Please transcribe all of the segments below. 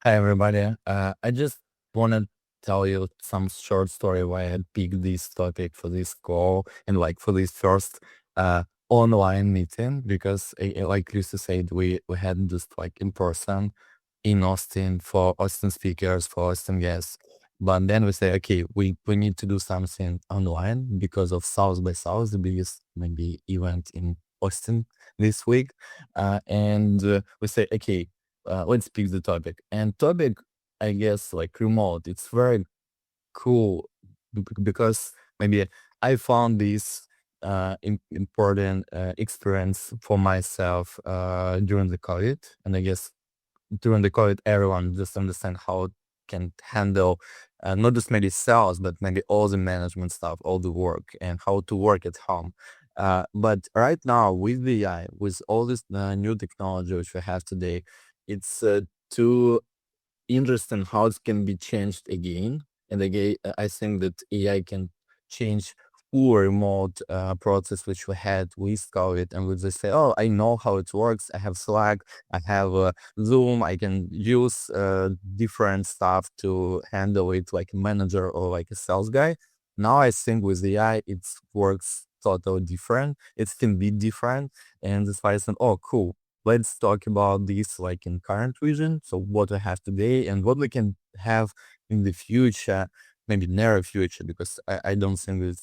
Hi everybody. I just want to tell you some short story why I had picked this topic for this call and like for this first online meeting because like Lucy said, we had just like in person in Austin for Austin speakers, for Austin guests. But then we say, okay, we need to do something online because of South by South, the biggest maybe event in Austin this week. And we say, okay, let's pick the topic. And topic, I guess, like remote. It's very cool because maybe I found this important experience for myself during the COVID, and I guess during the COVID, everyone just understand how it can handle not just maybe sales, but maybe all the management stuff, all the work, and how to work at home. But right now, with the AI, with all this new technology which we have today, it's too interesting how it can be changed again and again. I think that AI can change full remote process which we had with COVID, and we just say, oh, I know how it works. I have Slack, I have Zoom, I can use different stuff to handle it like a manager or like a sales guy. Now I think with AI it works totally different. It can be different, and that's why I said, oh, cool, let's talk about this like in current vision. So what we have today and what we can have in the future, maybe near future, because I don't think that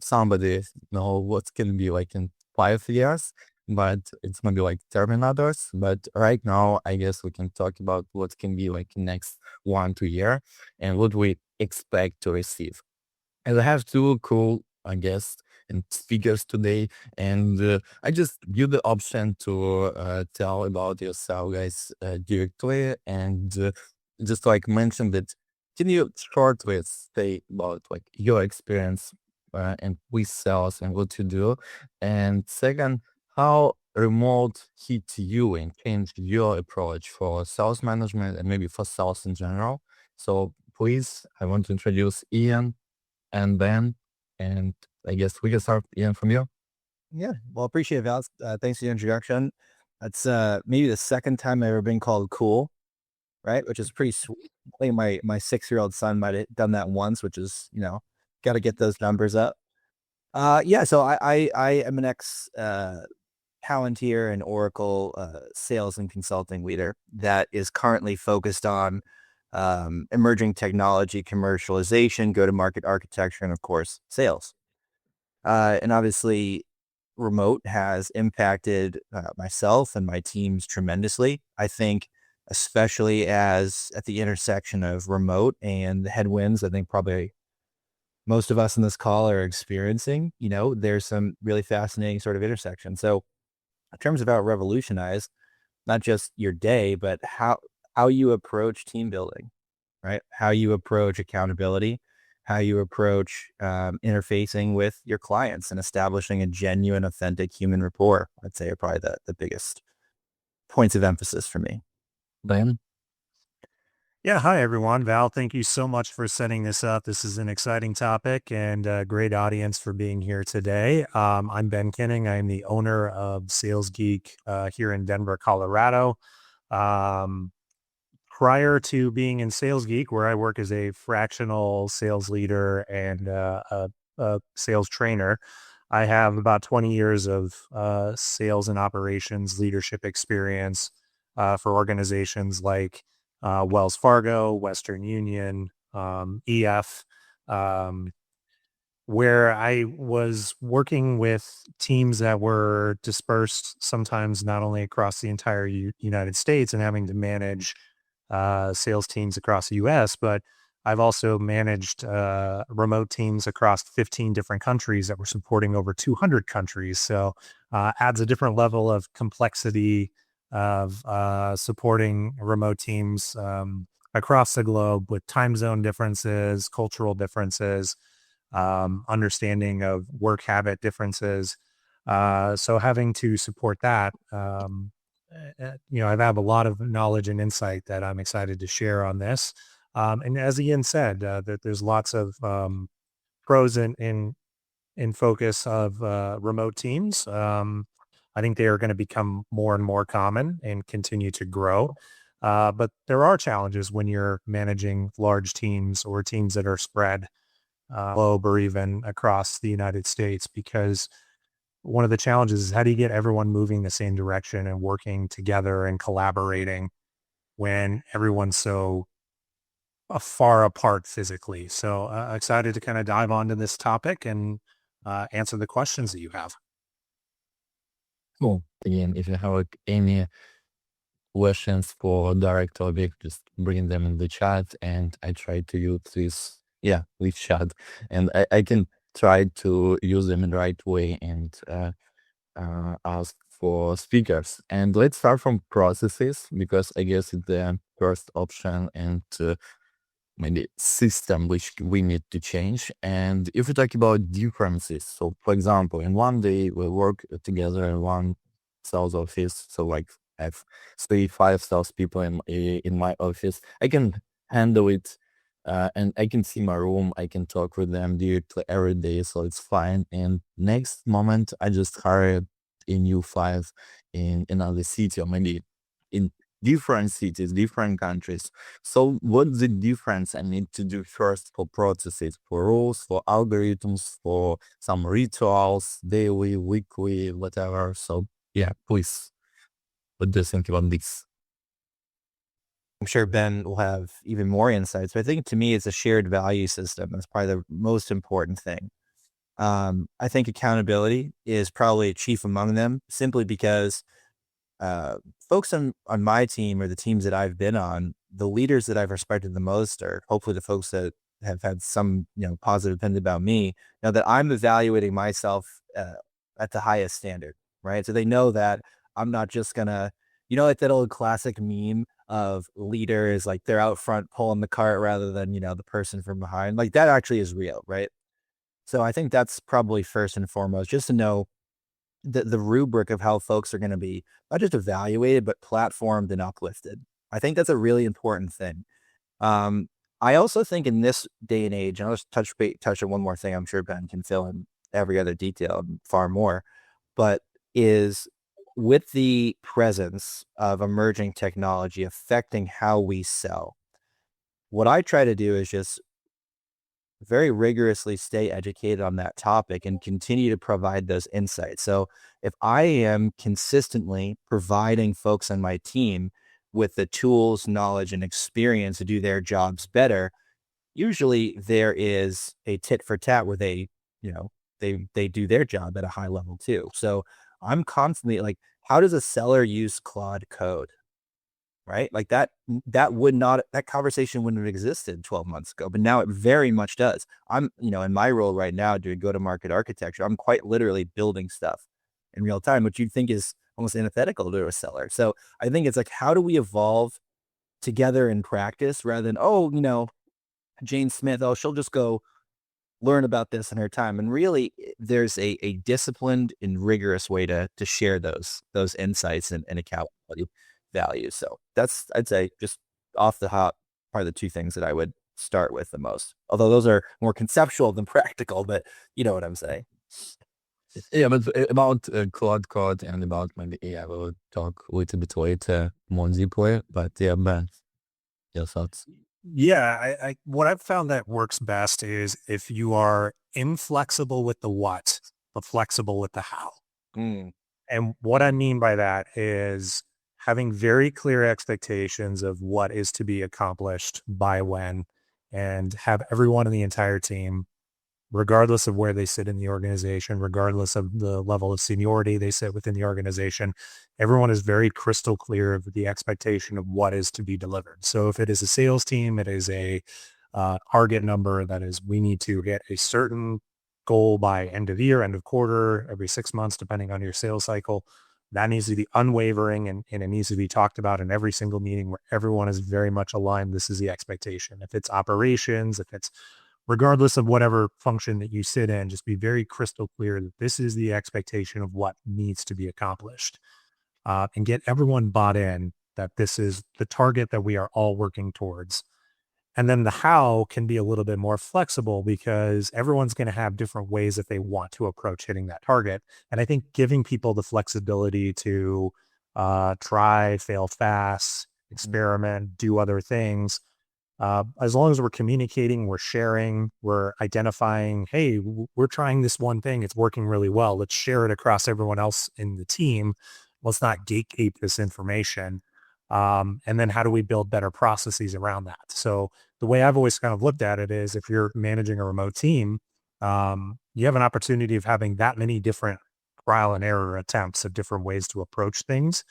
somebody know what can be like in 5 years, but it's maybe like Terminators. But right now, I guess we can talk about what can be like next 1 2 year and what we expect to receive. And I have two cool, I guess, and speakers today. And I just give the option to tell about yourself, guys, directly, and just like mention that. Can you shortly say about like your experience and with sales and what you do? And second, how remote hit you and changed your approach for sales management and maybe for sales in general? So please, I want to introduce Ian and then, and I guess we can start, Ian, from you. Yeah, well, appreciate it, Val. Thanks for the introduction. That's maybe the second time I've ever been called cool, right? Which is pretty sweet. I think my 6-year-old son might have done that once, which is got to get those numbers up. Yeah, so I am an ex Palantir and Oracle sales and consulting leader that is currently focused on emerging technology, commercialization, go to market architecture, and of course sales. And obviously, remote has impacted myself and my teams tremendously. I think, especially as at the intersection of remote and the headwinds, I think probably most of us in this call are experiencing, there's some really fascinating sort of intersection. So, in terms of how it revolutionized, not just your day, but how you approach team building, right? How you approach accountability, how you approach interfacing with your clients and establishing a genuine, authentic human rapport, I'd say are probably the biggest points of emphasis for me. Ben? Yeah, hi everyone. Val, thank you so much for setting this up. This is an exciting topic and a great audience for being here today. I'm Ben Kinning. I'm the owner of SalesGeek here in Denver, Colorado. Um, Prior to being in SalesGeek, where I work as a fractional sales leader and a sales trainer, I have about 20 years of sales and operations leadership experience for organizations like Wells Fargo, Western Union, EF, um, where I was working with teams that were dispersed sometimes not only across the entire United States and having to manage sales teams across the US, but I've also managed remote teams across 15 different countries that were supporting over 200 countries. So adds a different level of complexity of supporting remote teams across the globe with time zone differences, cultural differences, understanding of work habit differences. So having to support that, I have a lot of knowledge and insight that I'm excited to share on this. And as Ian said, that there's lots of pros in focus of remote teams. I think they are going to become more and more common and continue to grow. But there are challenges when you're managing large teams or teams that are spread globe or even across the United States, because one of the challenges is how do you get everyone moving the same direction and working together and collaborating when everyone's so far apart physically. So excited to kind of dive onto this topic and answer the questions that you have. Cool. Again, if you have like, any questions for direct topic, just bring them in the chat, and I try to use this chat, and I can try to use them in the right way and ask for speakers. And let's start from processes, because I guess it's the first option, and maybe system which we need to change. And if we talk about differences, so for example, in one day we work together in one sales office, so like I have 5 sales people in my office, I can handle it, and I can see my room, I can talk with them directly every day, so it's fine. And next moment I just hire a new 5 in another city, or maybe in different cities, different countries. So what's the difference I need to do first for processes, for rules, for algorithms, for some rituals, daily, weekly, whatever? So yeah, please, what do you think about this? I'm sure Ben will have even more insights, but I think to me, it's a shared value system. That's probably the most important thing. I think accountability is probably chief among them, simply because folks on my team, or the teams that I've been on, the leaders that I've respected the most are hopefully the folks that have had some, positive opinion about me. Now that I'm evaluating myself at the highest standard, right? So they know that I'm not just gonna, like that old classic meme of leaders, like they're out front pulling the cart rather than, the person from behind. Like that actually is real, right? So I think that's probably first and foremost, just to know the rubric of how folks are going to be not just evaluated, but platformed and uplifted. I think that's a really important thing. Um, I also think in this day and age, and I'll just touch on one more thing. I'm sure Ben can fill in every other detail and far more, but is with the presence of emerging technology affecting how we sell. What I try to do is just very rigorously stay educated on that topic and continue to provide those insights. So if I am consistently providing folks on my team with the tools, knowledge, and experience to do their jobs better, usually there is a tit for tat where they do their job at a high level too. So I'm constantly like, how does a seller use Claude Code? Right? Like that would not, that conversation wouldn't have existed 12 months ago, but now it very much does. I'm, in my role right now doing go-to-market architecture, I'm quite literally building stuff in real time, which you'd think is almost antithetical to a seller. So I think it's like, how do we evolve together in practice rather than, Jane Smith, she'll just go learn about this in her time. And really there's a disciplined and rigorous way to share those insights and accountability values. So that's, I'd say, just off the hop, probably the two things that I would start with the most. Although those are more conceptual than practical, but you know what I'm saying. Yeah, but about Claude Code and about maybe AI, we'll talk a little bit later, more deeply. But yeah, Ben, your thoughts? Yeah, I what I've found that works best is if you are inflexible with the what, but flexible with the how. Mm. And what I mean by that is having very clear expectations of what is to be accomplished by when, and have everyone in the entire team, regardless of where they sit in the organization, regardless of the level of seniority they sit within the organization, everyone is very crystal clear of the expectation of what is to be delivered. So if it is a sales team, it is a target number that is, we need to hit a certain goal by end of year, end of quarter, every 6 months, depending on your sales cycle. That needs to be unwavering, and it needs to be talked about in every single meeting where everyone is very much aligned. This is the expectation. If it's operations, if it's regardless of whatever function that you sit in, just be very crystal clear that this is the expectation of what needs to be accomplished, and get everyone bought in that this is the target that we are all working towards. And then the how can be a little bit more flexible because everyone's going to have different ways that they want to approach hitting that target. And I think giving people the flexibility to try, fail fast, experiment, do other things. As long as we're communicating, we're sharing, we're identifying, hey, we're trying this one thing. It's working really well. Let's share it across everyone else in the team. Let's not gatekeep this information. And then how do we build better processes around that? So the way I've always kind of looked at it is if you're managing a remote team, you have an opportunity of having that many different trial and error attempts of different ways to approach things.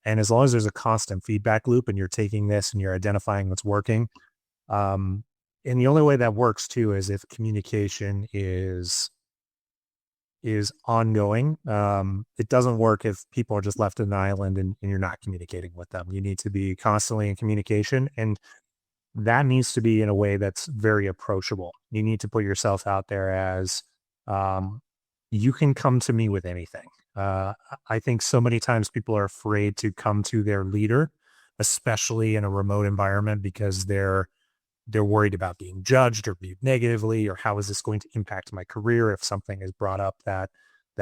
And as long as there's a constant feedback loop and you're taking this and you're identifying what's working, and the only way that works too is if communication is ongoing. It doesn't work if people are just left on an island and you're not communicating with them. You need to be constantly in communication, and that needs to be in a way that's very approachable. You need to put yourself out there as, you can come to me with anything. I think so many times people are afraid to come to their leader, especially in a remote environment, because they're worried about being judged or viewed negatively, or how is this going to impact my career if something is brought up that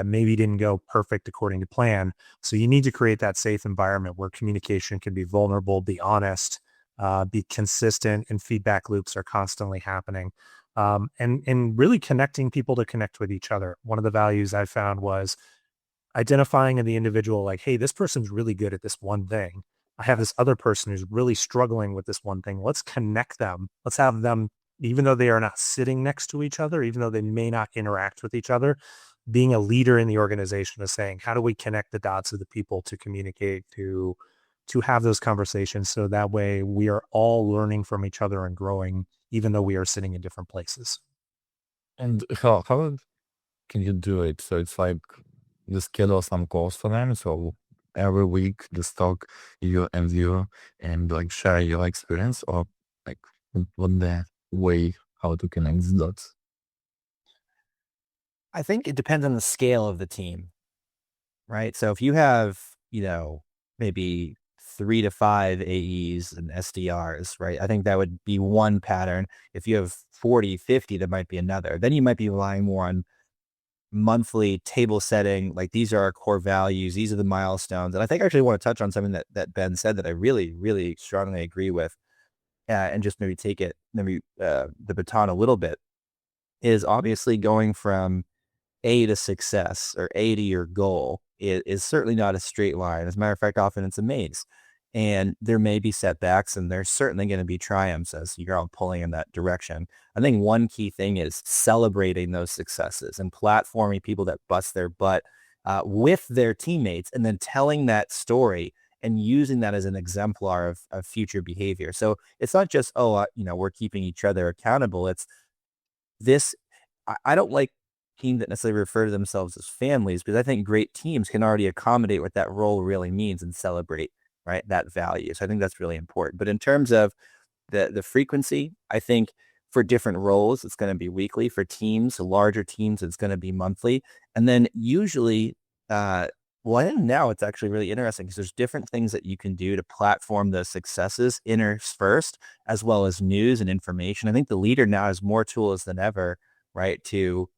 maybe didn't go perfect according to plan. So you need to create that safe environment where communication can be vulnerable, be honest, be consistent, and feedback loops are constantly happening. And really connecting people to connect with each other. One of the values I found was identifying in the individual, like, hey, this person's really good at this one thing. I have this other person who's really struggling with this one thing. Let's connect them. Let's have them, even though they are not sitting next to each other, even though they may not interact with each other, being a leader in the organization is saying, how do we connect the dots of the people to communicate, to have those conversations, so that way we are all learning from each other and growing, even though we are sitting in different places. And how can you do it? So it's like you schedule some calls for them. So every week just talk you and like share your experience, or like what the way how to connect the dots. I think it depends on the scale of the team, right? So if you have, maybe 3 to 5 AEs and SDRs, right? I think that would be one pattern. If you have 40, 50, that might be another. Then you might be relying more on monthly table setting. Like, these are our core values. These are the milestones. And I think I actually want to touch on something that Ben said that I really, really strongly agree with, and just maybe take it, the baton a little bit, is obviously going from A to success, or A to your goal, is certainly not a straight line. As a matter of fact, often it's a maze. And there may be setbacks, and there's certainly going to be triumphs as you're all pulling in that direction. I think one key thing is celebrating those successes and platforming people that bust their butt with their teammates, and then telling that story and using that as an exemplar of future behavior. So it's not just, we're keeping each other accountable. It's this. I don't like teams that necessarily refer to themselves as families, because I think great teams can already accommodate what that role really means and celebrate, right, that value. So I think that's really important. But in terms of the frequency, I think for different roles, it's going to be weekly. For teams, larger teams, it's going to be monthly. And then usually, and now it's actually really interesting, because there's different things that you can do to platform the successes interspersed, as well as news and information. I think the leader now has more tools than ever, right, to,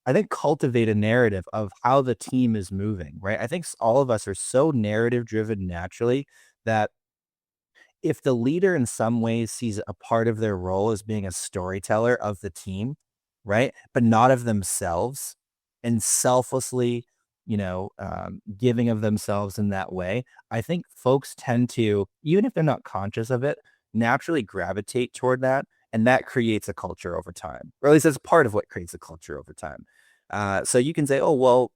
I think, cultivate a narrative of how the team is moving, right? I think all of us are so narrative driven naturally that if the leader in some ways sees a part of their role as being a storyteller of the team, right, but not of themselves, and selflessly, giving of themselves in that way, I think folks tend to, even if they're not conscious of it, naturally gravitate toward that. And that creates a culture over time, or at least that's part of what creates a culture over time. So you can say, oh, well,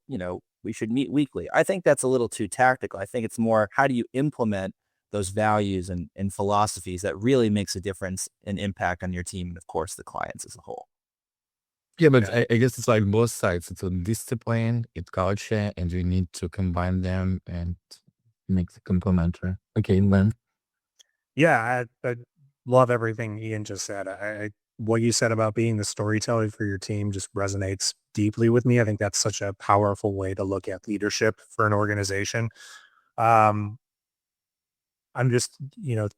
we should meet weekly. I think that's a little too tactical. I think it's more, how do you implement those values and philosophies that really makes a difference and impact on your team, and of course the clients as a whole. Yeah, but I guess it's like both sides. It's a discipline, it's culture, and you need to combine them and make the complementary. Okay, Len. Yeah, I love everything Ian just said. What you said about being the storyteller for your team just resonates deeply with me. I think that's such a powerful way to look at leadership for an organization. I'm just,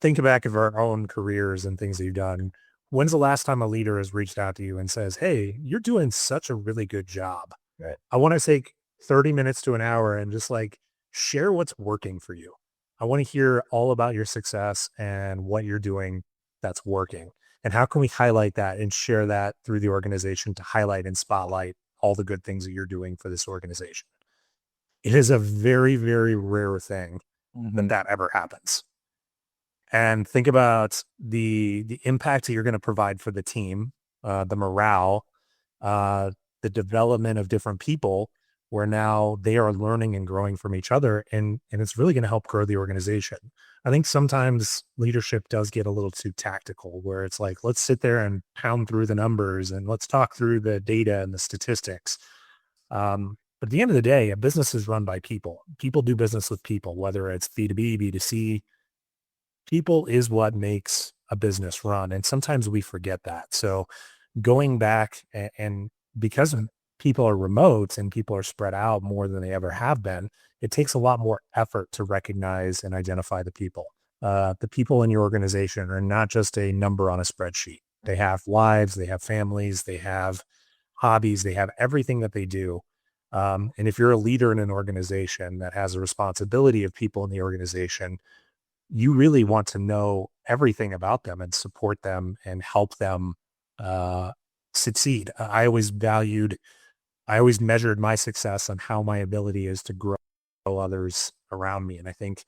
think back of our own careers and things that you've done. When's the last time a leader has reached out to you and says, hey, you're doing such a really good job. Right. I want to take 30 minutes to an hour and just like share what's working for you. I want to hear all about your success and what you're doing that's working. And how can we highlight that and share that through the organization to highlight and spotlight all the good things that you're doing for this organization? It is a very, very rare thing that ever happens. And think about the impact that you're going to provide for the team, the morale, uh, the development of different people, where now they are learning and growing from each other, and it's really going to help grow the organization. I think sometimes leadership does get a little too tactical, where it's like, let's sit there and pound through the numbers and let's talk through the data and the statistics. But at the end of the day, a business is run by people. People do business with people, whether it's B2B, B2C. People is what makes a business run. And sometimes we forget that. So going back and because people are remote and people are spread out more than they ever have been, it takes a lot more effort to recognize and identify the people. The people in your organization are not just a number on a spreadsheet. They have lives, they have families, they have hobbies, they have everything that they do. And if you're a leader in an organization that has a responsibility of people in the organization, you really want to know everything about them and support them and help them succeed. I always measured my success on how my ability is to grow others around me. And I think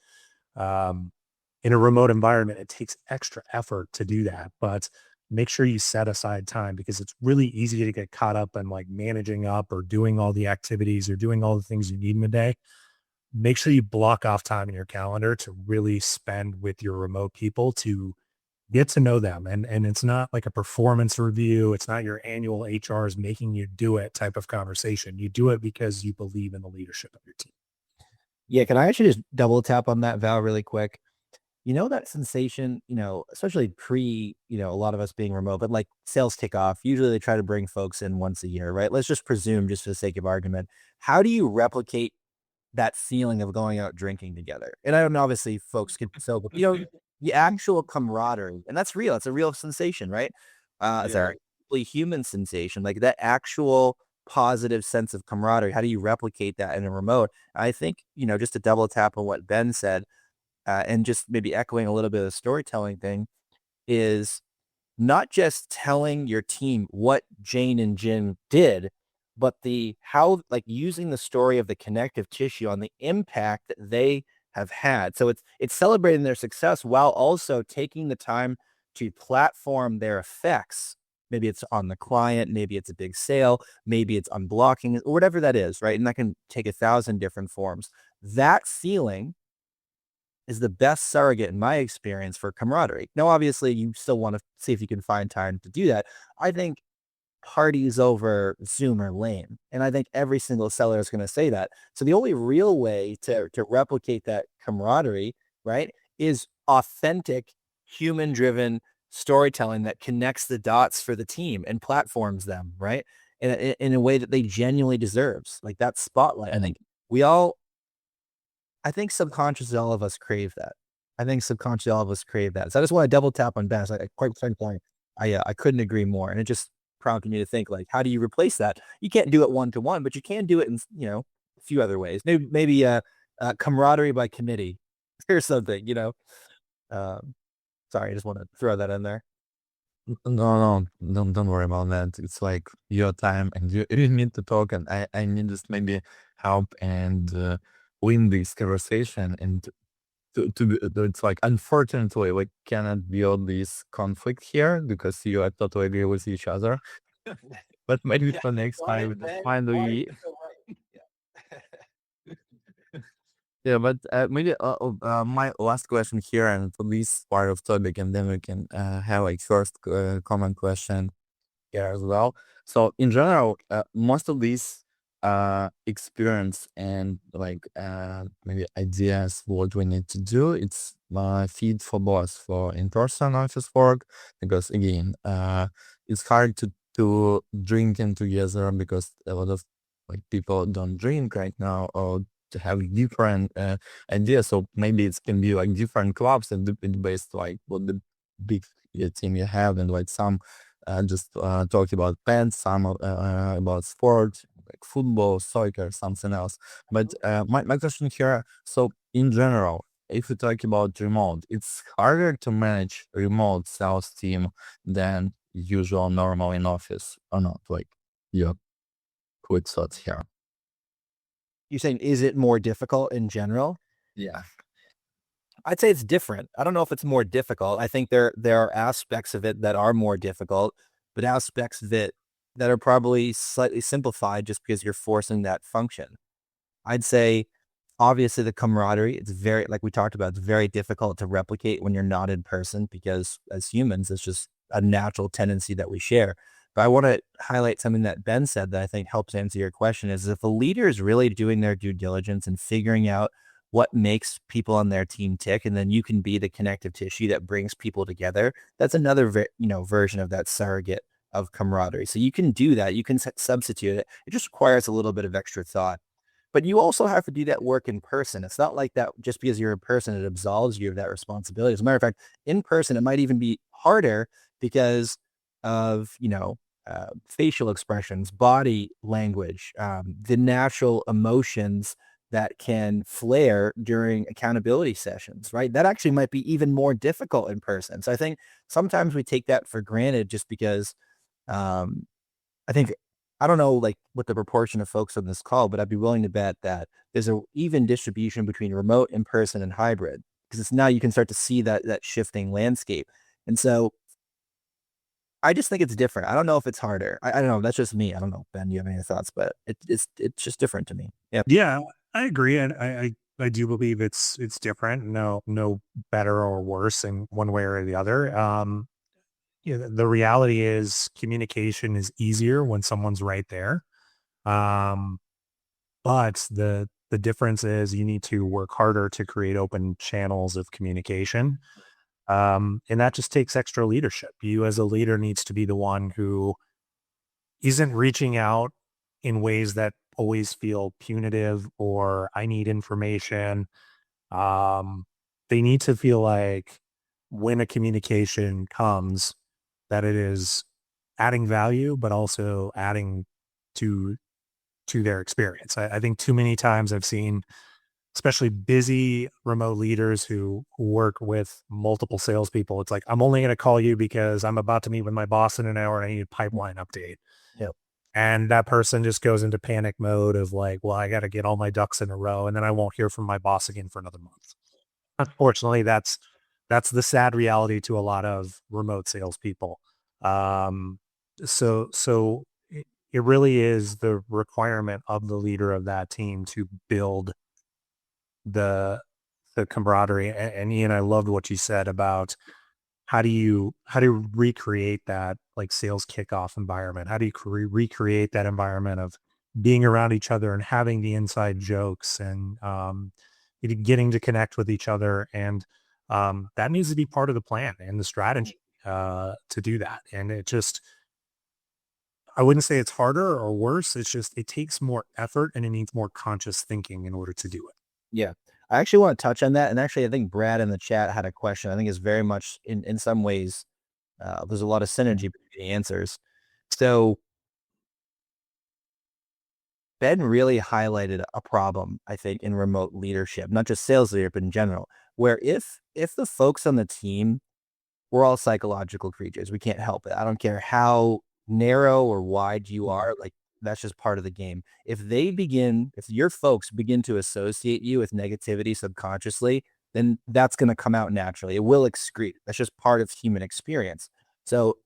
in a remote environment, it takes extra effort to do that, but make sure you set aside time, because it's really easy to get caught up in like managing up or doing all the activities or doing all the things you need in a day. Make sure you block off time in your calendar to really spend with your remote people to get to know them. And it's not like a performance review. It's not your annual HR is making you do it type of conversation. You do it because you believe in the leadership of your team. Yeah, can I actually just double tap on that, Val, really quick? You know, that sensation, especially a lot of us being remote, but like sales kickoff, usually they try to bring folks in once a year, right? Let's just presume, just for the sake of argument, how do you replicate that feeling of going out drinking together? And I don't know, obviously folks can be sober, the actual camaraderie, and that's real. It's a real sensation, right? It's a really human sensation, like that actual positive sense of camaraderie. How do you replicate that in a remote? I think, just to double tap on what Ben said, and just maybe echoing a little bit of the storytelling thing, is not just telling your team what Jane and Jim did, but like using the story of the connective tissue on the impact that they have had. So it's celebrating their success while also taking the time to platform their effects. Maybe it's on the client, maybe it's a big sale, maybe it's unblocking, or whatever that is, right? And that can take 1,000 different forms. That feeling is the best surrogate in my experience for camaraderie. Now, obviously, you still want to see if you can find time to do that. I think parties over Zoom are lame, and I think every single seller is going to say that. So the only real way to replicate that camaraderie, right, is authentic, human-driven storytelling that connects the dots for the team and platforms them, right, in a way that they genuinely deserves, like that spotlight. We all I think subconsciously all of us crave that. So I just want to double tap on Ben. Like, quite frankly, I couldn't agree more. And it just prompted me to think, like, how do you replace that? You can't do it one to one, but you can do it in, a few other ways. Maybe camaraderie by committee or something, Sorry, I just want to throw that in there. No, don't worry about that. It's like your time, and you need to talk, and I need just maybe help and win this conversation. And it's like, unfortunately, we cannot build this conflict here because you are totally agree with each other. But maybe for next time, finally. Yeah, but maybe my last question here, and for this part of topic, and then we can have like first common question here as well. So in general, most of these experience and like maybe ideas what we need to do, it's feed for both for in-person office work, because again, it's hard to drinking together because a lot of like people don't drink right now, or to have different ideas. So maybe it can be like different clubs and based like what the big team you have, and like some just talked about pets, some about sport, like football, soccer, something else. But my question here, so in general, if you talk about remote, it's harder to manage remote sales team than usual normal in office or not? Like, your quick thoughts here. You're saying, is it more difficult in general? Yeah. I'd say it's different. I don't know if it's more difficult. I think there are aspects of it that are more difficult, but aspects of it that are probably slightly simplified just because you're forcing that function. I'd say, obviously, the camaraderie, it's very, like we talked about, it's very difficult to replicate when you're not in person because as humans, it's just a natural tendency that we share. But I want to highlight something that Ben said that I think helps answer your question is if a leader is really doing their due diligence and figuring out what makes people on their team tick, and then you can be the connective tissue that brings people together. That's another, version of that surrogate of camaraderie. So you can do that. You can substitute it. It just requires a little bit of extra thought. But you also have to do that work in person. It's not like that just because you're in person, it absolves you of that responsibility. As a matter of fact, in person, it might even be harder because of, facial expressions, body language, the natural emotions that can flare during accountability sessions, right? That actually might be even more difficult in person. So I think sometimes we take that for granted just because um, I think I don't know like what the proportion of folks on this call, but I'd be willing to bet that there's a even distribution between remote, in person, and hybrid because it's now you can start to see that shifting landscape. And so I just think it's different. I don't know if it's harder. I don't know. That's just me. I don't know, Ben. You have any thoughts? But it's just different to me. Yeah. Yeah, I agree. And I do believe it's different. No better or worse in one way or the other. The reality is communication is easier when someone's right there. Um, but the difference is you need to work harder to create open channels of communication. And that just takes extra leadership. You as a leader needs to be the one who isn't reaching out in ways that always feel punitive or I need information. Um, they need to feel like when a communication comes, that it is adding value, but also adding to to their experience. I think too many times I've seen, especially busy remote leaders who work with multiple salespeople. It's like, I'm only going to call you because I'm about to meet with my boss in an hour and I need a pipeline update. Yep. And that person just goes into panic mode of like, well, I got to get all my ducks in a row and then I won't hear from my boss again for another month. Unfortunately, that's the sad reality to a lot of remote salespeople. Um, so it really is the requirement of the leader of that team to build the camaraderie. And Ian, I loved what you said about how do you recreate that like sales kickoff environment? How do you recreate that environment of being around each other and having the inside jokes and getting to connect with each other? And that needs to be part of the plan and the strategy to do that. And it just, I wouldn't say it's harder or worse. It's just, it takes more effort and it needs more conscious thinking in order to do it. Yeah. I actually want to touch on that. And actually, I think Brad in the chat had a question. I think it's very much in some ways, there's a lot of synergy between the answers. So Ben really highlighted a problem, I think, in remote leadership, not just sales leadership in general, where if the folks on the team, we're all psychological creatures. We can't help it. I don't care how narrow or wide you are, like that's just part of the game. If your folks begin to associate you with negativity subconsciously, then that's going to come out naturally. It will excrete. That's just part of human experience. So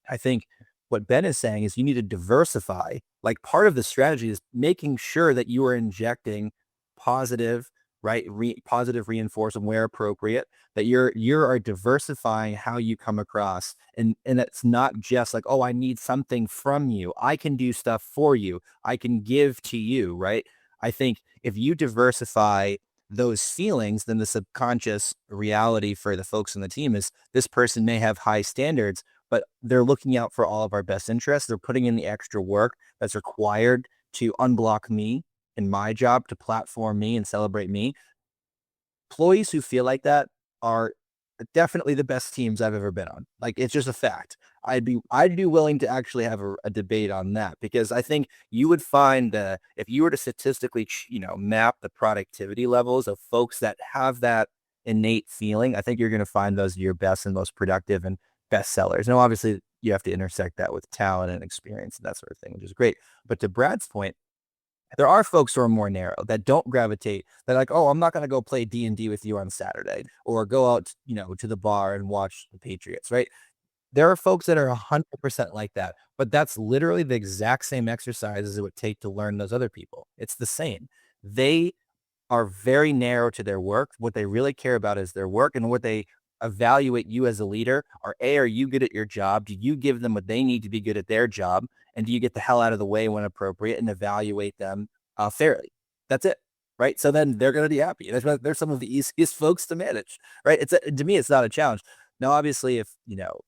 I think what Ben is saying is you need to diversify. Like part of the strategy is making sure that you are injecting positive, right? Positive reinforcement where appropriate, that you are diversifying how you come across. And it's not just like, oh, I need something from you. I can do stuff for you. I can give to you, right? I think if you diversify those feelings, then the subconscious reality for the folks on the team is this person may have high standards, but they're looking out for all of our best interests. They're putting in the extra work that's required to unblock me in my job, to platform me and celebrate me. Employees who feel like that are definitely the best teams I've ever been on. Like it's just a fact. I'd be willing to actually have a debate on that because I think you would find that if you were to statistically, map the productivity levels of folks that have that innate feeling, I think you're going to find those your best and most productive and best sellers. Now, obviously, you have to intersect that with talent and experience and that sort of thing, which is great. But to Brad's point, there are folks who are more narrow that don't gravitate. They're like, oh, I'm not going to go play D&D with you on Saturday or go out, to the bar and watch the Patriots, right? There are folks that are 100% like that, but that's literally the exact same exercise as it would take to learn those other people. It's the same. They are very narrow to their work. What they really care about is their work, and what they evaluate you as a leader are you good at your job? Do you give them what they need to be good at their job? And do you get the hell out of the way when appropriate and evaluate them fairly? That's it. Right. So then they're going to be happy. They're some of the easiest folks to manage. Right. To me, it's not a challenge. Now, obviously, if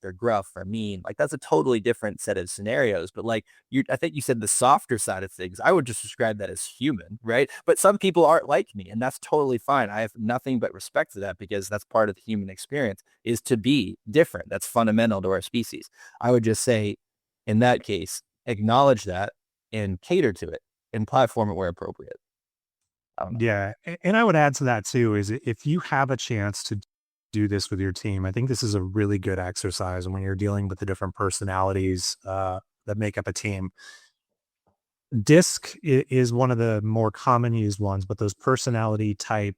they're gruff or mean, like that's a totally different set of scenarios. But like I think you said the softer side of things, I would just describe that as human, right? But some people aren't like me, and that's totally fine. I have nothing but respect for that, because that's part of the human experience, is to be different. That's fundamental to our species. I would just say, in that case, acknowledge that and cater to it and platform it where appropriate. I don't know. Yeah. And I would add to that too, is if you have a chance to do this with your team, I think this is a really good exercise when you're dealing with the different personalities that make up a team. DISC is one of the more common used ones, but those personality type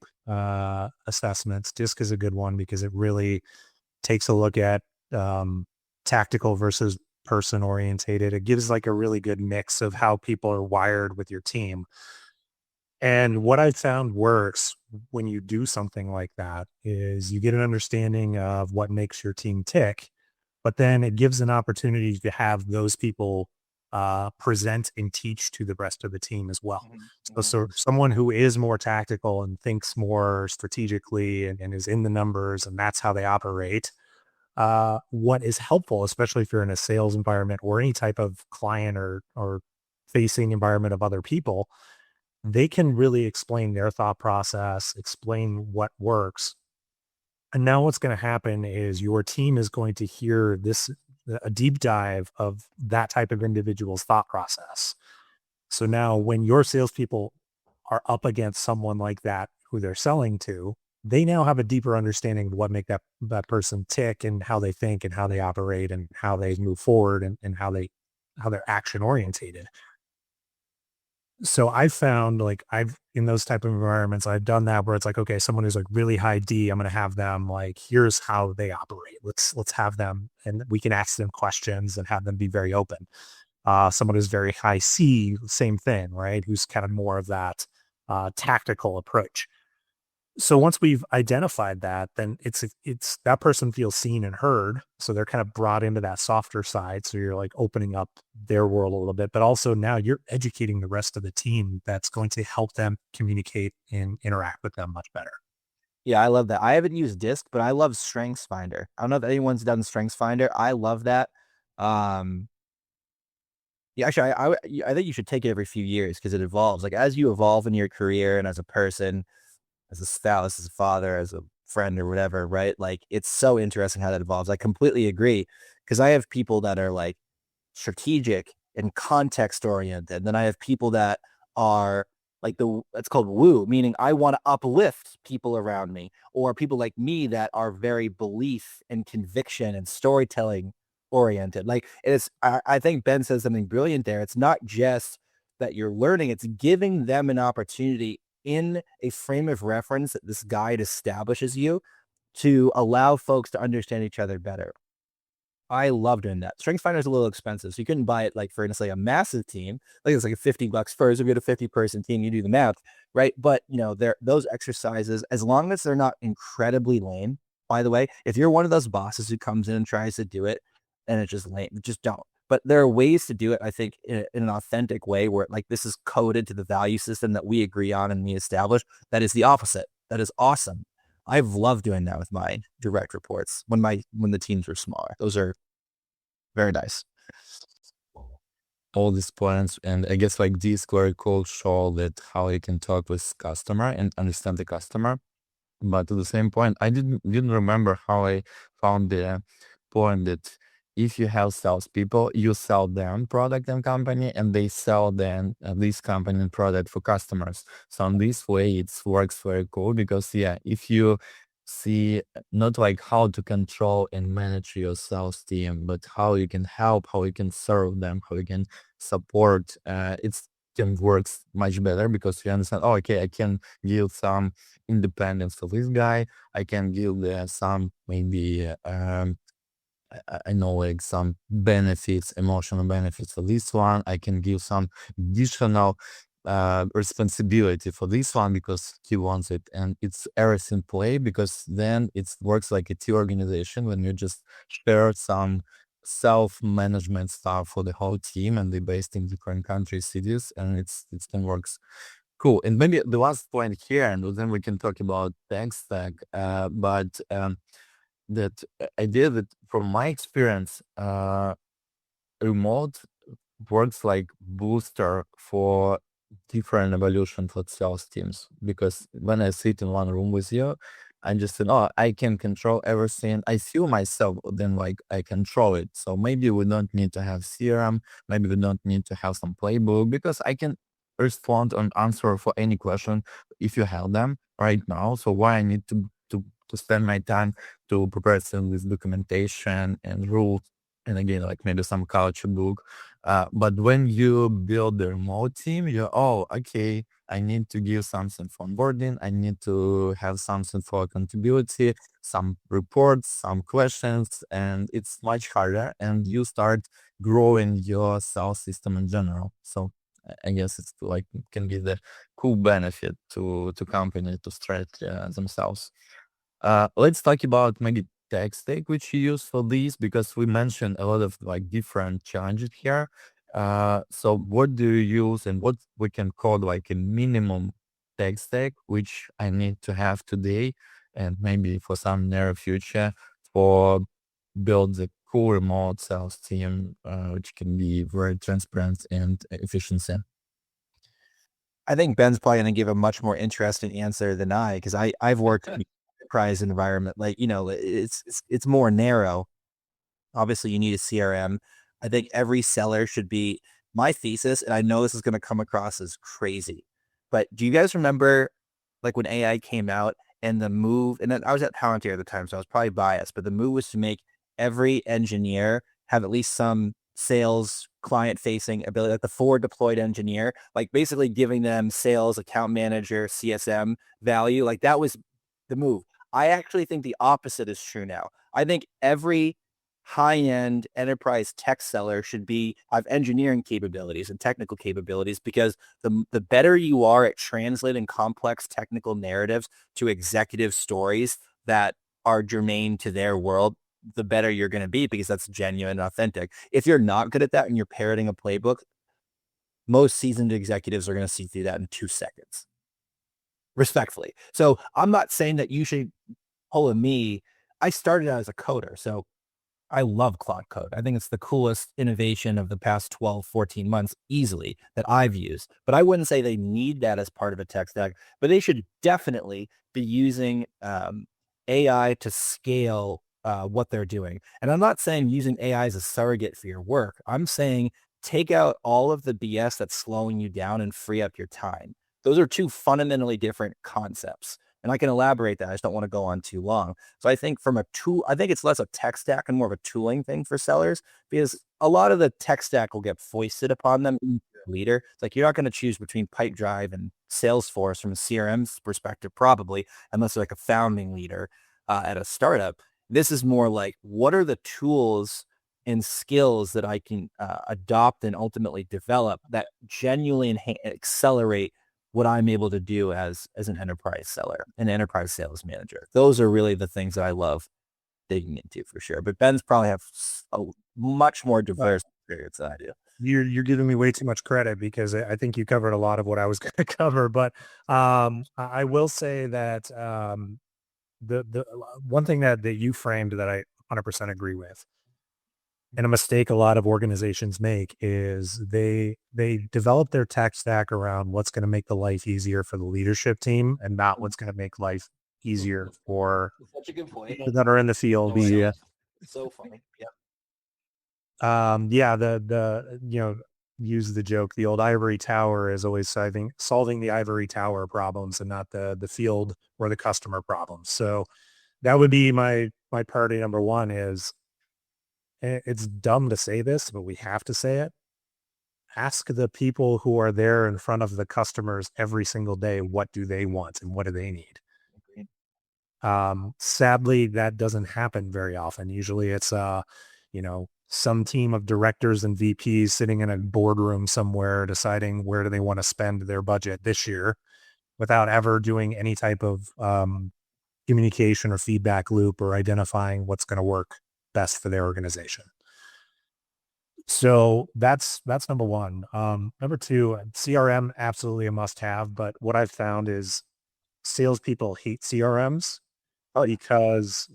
assessments, DISC is a good one because it really takes a look at tactical versus person orientated. It gives like a really good mix of how people are wired with your team. And what I found works when you do something like that is you get an understanding of what makes your team tick, but then it gives an opportunity to have those people present and teach to the rest of the team as well. So someone who is more tactical and thinks more strategically and is in the numbers, and that's how they operate. What is helpful, especially if you're in a sales environment or any type of client or facing environment of other people, they can really explain their thought process, explain what works. And now what's going to happen is your team is going to hear a deep dive of that type of individual's thought process. So now when your salespeople are up against someone like that, who they're selling to, they now have a deeper understanding of what make that person tick and how they think and how they operate and how they move forward and how they're action orientated. So I've found in those type of environments, I've done that where it's like, okay, someone who's like really high D, I'm going to have them like, here's how they operate. Let's have them, and we can ask them questions and have them be very open. Someone who's very high C, same thing, right? Who's kind of more of that tactical approach. So once we've identified that, then it's that person feels seen and heard. So they're kind of brought into that softer side. So you're like opening up their world a little bit, but also now you're educating the rest of the team that's going to help them communicate and interact with them much better. Yeah, I love that. I haven't used DISC, but I love StrengthsFinder. I don't know if anyone's done StrengthsFinder. I love that. Yeah, actually, I think you should take it every few years because it evolves. Like as you evolve in your career and as a person, as a spouse, as a father, as a friend or whatever, right? Like it's so interesting how that evolves. I completely agree, because I have people that are like strategic and context oriented. Then I have people that are like it's called woo, meaning I want to uplift people around me, or people like me that are very belief and conviction and storytelling oriented. Like I think Ben says something brilliant there. It's not just that you're learning, it's giving them an opportunity in a frame of reference that this guide establishes you to allow folks to understand each other better. I love doing that. StrengthsFinder is a little expensive, so you couldn't buy it like for instance like a massive team. Like it's like $50 first. If you get a 50-person team, you do the math, right? But those exercises, as long as they're not incredibly lame. By the way, if you're one of those bosses who comes in and tries to do it, and it's just lame, just don't. But there are ways to do it, I think, in an authentic way where like this is coded to the value system that we agree on and we establish. That is the opposite. That is awesome. I've loved doing that with my direct reports when the teams were smaller. Those are very nice. All these points, and I guess like these very cool show that how you can talk with customer and understand the customer. But to the same point, I didn't remember how I found the point that if you have salespeople, you sell them product and company, and they sell then this company and product for customers. So in this way, it works very cool because if you see not like how to control and manage your sales team, but how you can help, how you can serve them, how you can support. It's can works much better because you understand, oh, okay, I can give some independence to this guy. I can give some maybe I know like some benefits, emotional benefits for this one. I can give some additional responsibility for this one because he wants it, and it's everything play because then it works like a team organization when you just share some self-management stuff for the whole team and they're based in different countries, cities, and it can works cool. And maybe the last point here, and then we can talk about tech stack. But that idea that from my experience, remote works like booster for different evolution for sales teams. Because when I sit in one room with you, I just said, oh, I can control everything. I feel myself, then like I control it. So maybe we don't need to have CRM. Maybe we don't need to have some playbook because I can respond and answer for any question if you have them right now. So why I need to spend my time to prepare some this documentation and rules and again like maybe some culture book. But when you build the remote team, you're, oh, okay, I need to give something for onboarding. I need to have something for accountability, some reports, some questions, and it's much harder. And you start growing your sales system in general. So I guess it's like can be the cool benefit to company to stretch themselves. Let's talk about maybe tech stack which you use for these because we mentioned a lot of like different challenges here. So what do you use and what we can call like a minimum tech stack which I need to have today and maybe for some near future for build the cool remote sales team, which can be very transparent and efficiency. I think Ben's probably going to give a much more interesting answer than I, because I've worked in the enterprise environment. Like, it's more narrow. Obviously, you need a CRM. I think every seller should be my thesis, and I know this is going to come across as crazy, but do you guys remember like when AI came out and the move, and then I was at Palantir at the time, so I was probably biased, but the move was to make every engineer have at least some sales client facing ability, like the forward deployed engineer, like basically giving them sales, account manager, CSM value. Like that was the move. I actually think the opposite is true now. I think every high-end enterprise tech seller should have engineering capabilities and technical capabilities because the better you are at translating complex technical narratives to executive stories that are germane to their world, the better you're going to be because that's genuine and authentic. If you're not good at that and you're parroting a playbook, most seasoned executives are going to see through that in 2 seconds. Respectfully. So I'm not saying that you should pull a me. I started out as a coder, so I love Claude Code. I think it's the coolest innovation of the past 12, 14 months easily that I've used. But I wouldn't say they need that as part of a tech stack, but they should definitely be using AI to scale what they're doing. And I'm not saying using AI as a surrogate for your work. I'm saying take out all of the BS that's slowing you down and free up your time. Those are two fundamentally different concepts. And I can elaborate that. I just don't want to go on too long. So I think from a tool, I think it's less a tech stack and more of a tooling thing for sellers because a lot of the tech stack will get foisted upon them. Leader, it's like you're not going to choose between Pipedrive and Salesforce from a CRM's perspective, probably, unless you're like a founding leader at a startup. This is more like what are the tools and skills that I can adopt and ultimately develop that genuinely accelerate what I'm able to do as an enterprise seller, an enterprise sales manager. Those are really the things that I love digging into for sure. But Ben's probably have a much more diverse experience than I do. You're giving me way too much credit because I think you covered a lot of what I was going to cover. But I will say that the one thing that you framed that I 100% agree with, and a mistake a lot of organizations make is they develop their tech stack around what's going to make the life easier for the leadership team and not what's going to make life easier for Such a good point. people that are in the field. Yeah. So funny. Yeah. Yeah, use the joke, the old ivory tower is always solving the ivory tower problems and not the field or the customer problems. So that would be my priority number one. Is it's dumb to say this, but we have to say it. Ask the people who are there in front of the customers every single day, what do they want and what do they need? Sadly, that doesn't happen very often. Usually it's, some team of directors and VPs sitting in a boardroom somewhere deciding where do they want to spend their budget this year without ever doing any type of communication or feedback loop or identifying what's going to work best for their organization. So that's number one. Number two, CRM, absolutely a must have. But what I've found is salespeople hate CRMs because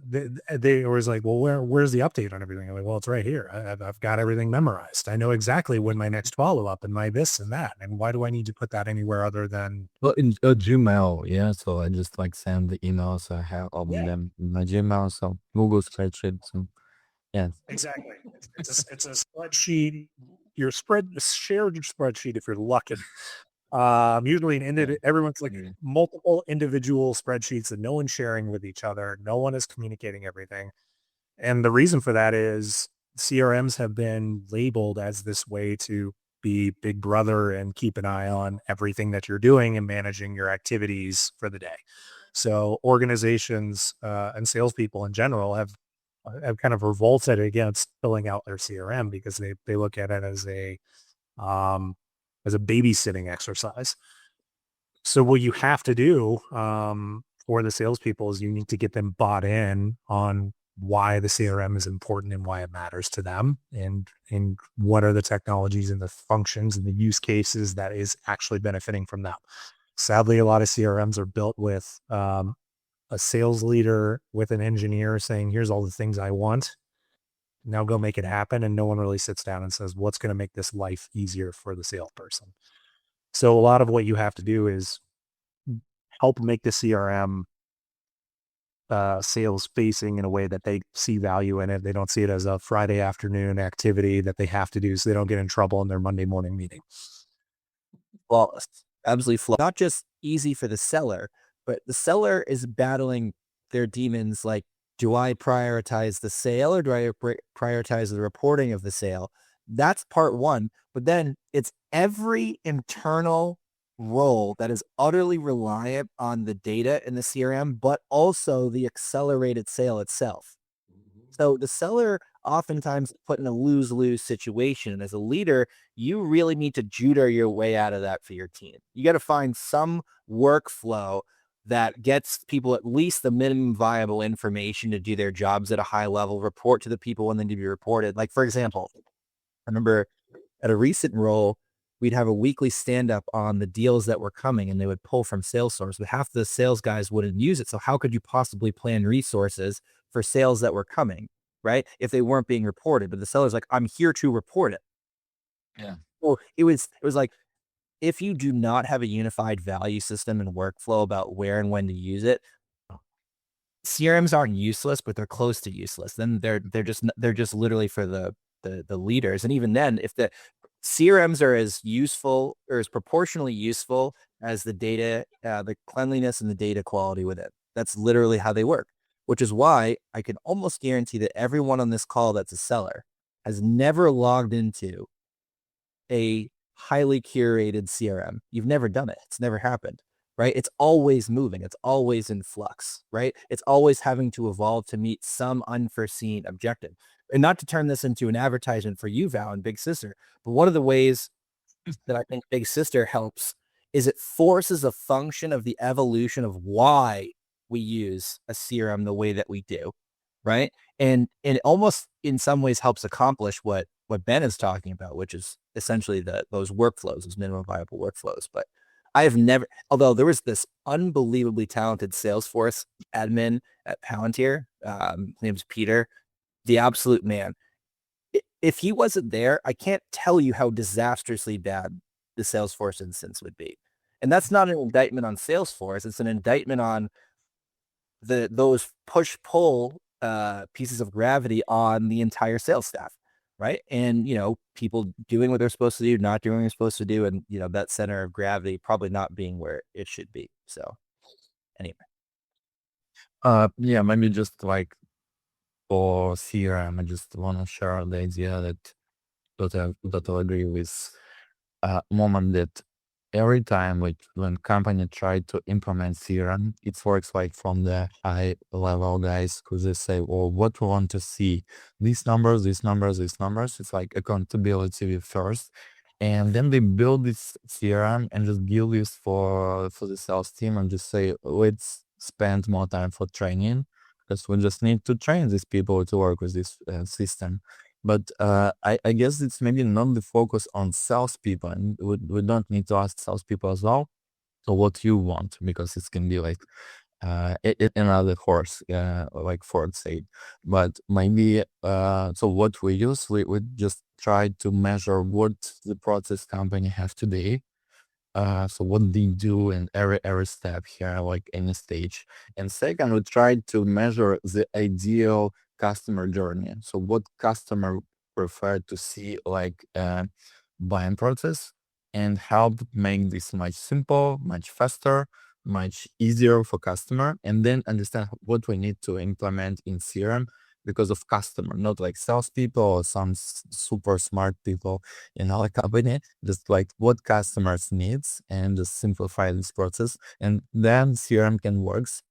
they always like, well, where's the update on everything? I'm like, well, it's right here. I've got everything memorized. I know exactly when my next follow-up and my this and that. And why do I need to put that anywhere other than Well, in Gmail, yeah. So I just like send the emails. I have all of them in my Gmail. So Google spreadsheets. And yeah. exactly? It's a spreadsheet. Shared your spreadsheet if you're lucky. Usually everyone's like multiple individual spreadsheets that no one's sharing with each other. No one is communicating everything. And the reason for that is CRMs have been labeled as this way to be big brother and keep an eye on everything that you're doing and managing your activities for the day. So organizations and salespeople in general have kind of revolted against filling out their CRM because they look at it as a babysitting exercise. So what you have to do for the salespeople is you need to get them bought in on why the CRM is important and why it matters to them, and what are the technologies and the functions and the use cases that is actually benefiting from them. Sadly, a lot of CRMs are built with a sales leader with an engineer saying, here's all the things I want. Now go make it happen. And no one really sits down and says, what's going to make this life easier for the salesperson? So a lot of what you have to do is help make the CRM sales facing in a way that they see value in it. They don't see it as a Friday afternoon activity that they have to do so they don't get in trouble in their Monday morning meeting. Flawless. Absolutely flawless. Not just easy for the seller, but the seller is battling their demons like, do I prioritize the sale or do I prioritize the reporting of the sale? That's part one. But then it's every internal role that is utterly reliant on the data in the CRM, but also the accelerated sale itself. So the seller oftentimes put in a lose-lose situation. And as a leader, you really need to judo your way out of that for your team. You got to find some workflow that gets people at least the minimum viable information to do their jobs at a high level, report to the people when they need to be reported. Like, for example, I remember at a recent role, we'd have a weekly stand-up on the deals that were coming, and they would pull from Salesforce, but half the sales guys wouldn't use it. So how could you possibly plan resources for sales that were coming, right? If they weren't being reported, but the seller's like, I'm here to report it. Yeah. Well, it was like, if you do not have a unified value system and workflow about where and when to use it, CRMs aren't useless, but they're close to useless. Then they're just literally for the leaders. And even then, if the CRMs are as useful or as proportionally useful as the data, the cleanliness and the data quality with it. That's literally how they work, which is why I can almost guarantee that everyone on this call that's a seller has never logged into a highly curated CRM. You've never done it. It's never happened, right? It's always moving. It's always in flux, right? It's always having to evolve to meet some unforeseen objective. And not to turn this into an advertisement for you, Val, and Big Sister, but one of the ways that I think Big Sister helps is it forces a function of the evolution of why we use a CRM the way that we do, right? And it almost in some ways helps accomplish what Ben is talking about, which is essentially those workflows, those minimum viable workflows. But I have never, although there was this unbelievably talented Salesforce admin at Palantir, his name's Peter, the absolute man. If he wasn't there, I can't tell you how disastrously bad the Salesforce instance would be. And that's not an indictment on Salesforce. It's an indictment on those push-pull pieces of gravity on the entire sales staff, right? And, people doing what they're supposed to do, not doing what they're supposed to do, and, that center of gravity probably not being where it should be. So anyway. Yeah, maybe just like for CRM, I just want to share the idea that I totally agree with moment that every time when company try to implement CRM, it works like from the high level guys who they say, well, what we want to see, these numbers, these numbers, these numbers. It's like accountability first. And then they build this CRM and just give this for the sales team and just say, let's spend more time for training because we just need to train these people to work with this system. But I guess it's maybe not the focus on salespeople, and we don't need to ask salespeople as well. So what you want, because it can be like another horse, like Ford said. But maybe so what we use, we just try to measure what the process company has today, so what they do in every step here, like any stage. And second, we try to measure the ideal customer journey. So what customer prefer to see like buying process and help make this much simple, much faster, much easier for customer, and then understand what we need to implement in CRM because of customer, not like salespeople or some super smart people in our company, just like what customers needs and just simplify this process. And then CRM can works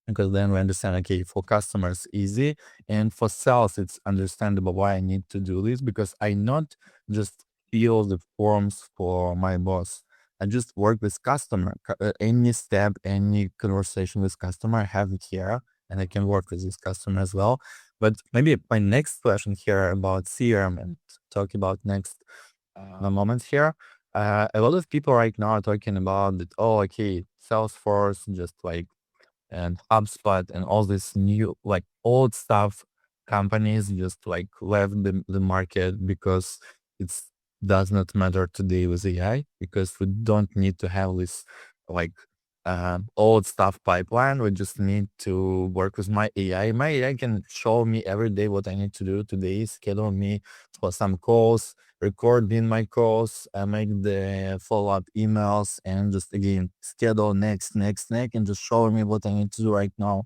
because then we understand, okay, for customers easy, and for sales it's understandable why I need to do this, because I not just fill the forms for my boss. I just work with customer. Any step, any conversation with customer, I have it here, and I can work with this customer as well. But maybe my next question here about CRM and talk about next moment here. A lot of people right now are talking about that. Oh, okay, Salesforce, just like and HubSpot and all this new like old stuff companies just like left the market because it's does not matter today with AI, because we don't need to have this like old stuff pipeline. We just need to work with my AI. My AI can show me every day what I need to do today, schedule me for some calls, recording my calls, make the follow-up emails, and just again schedule next, and just show me what I need to do right now.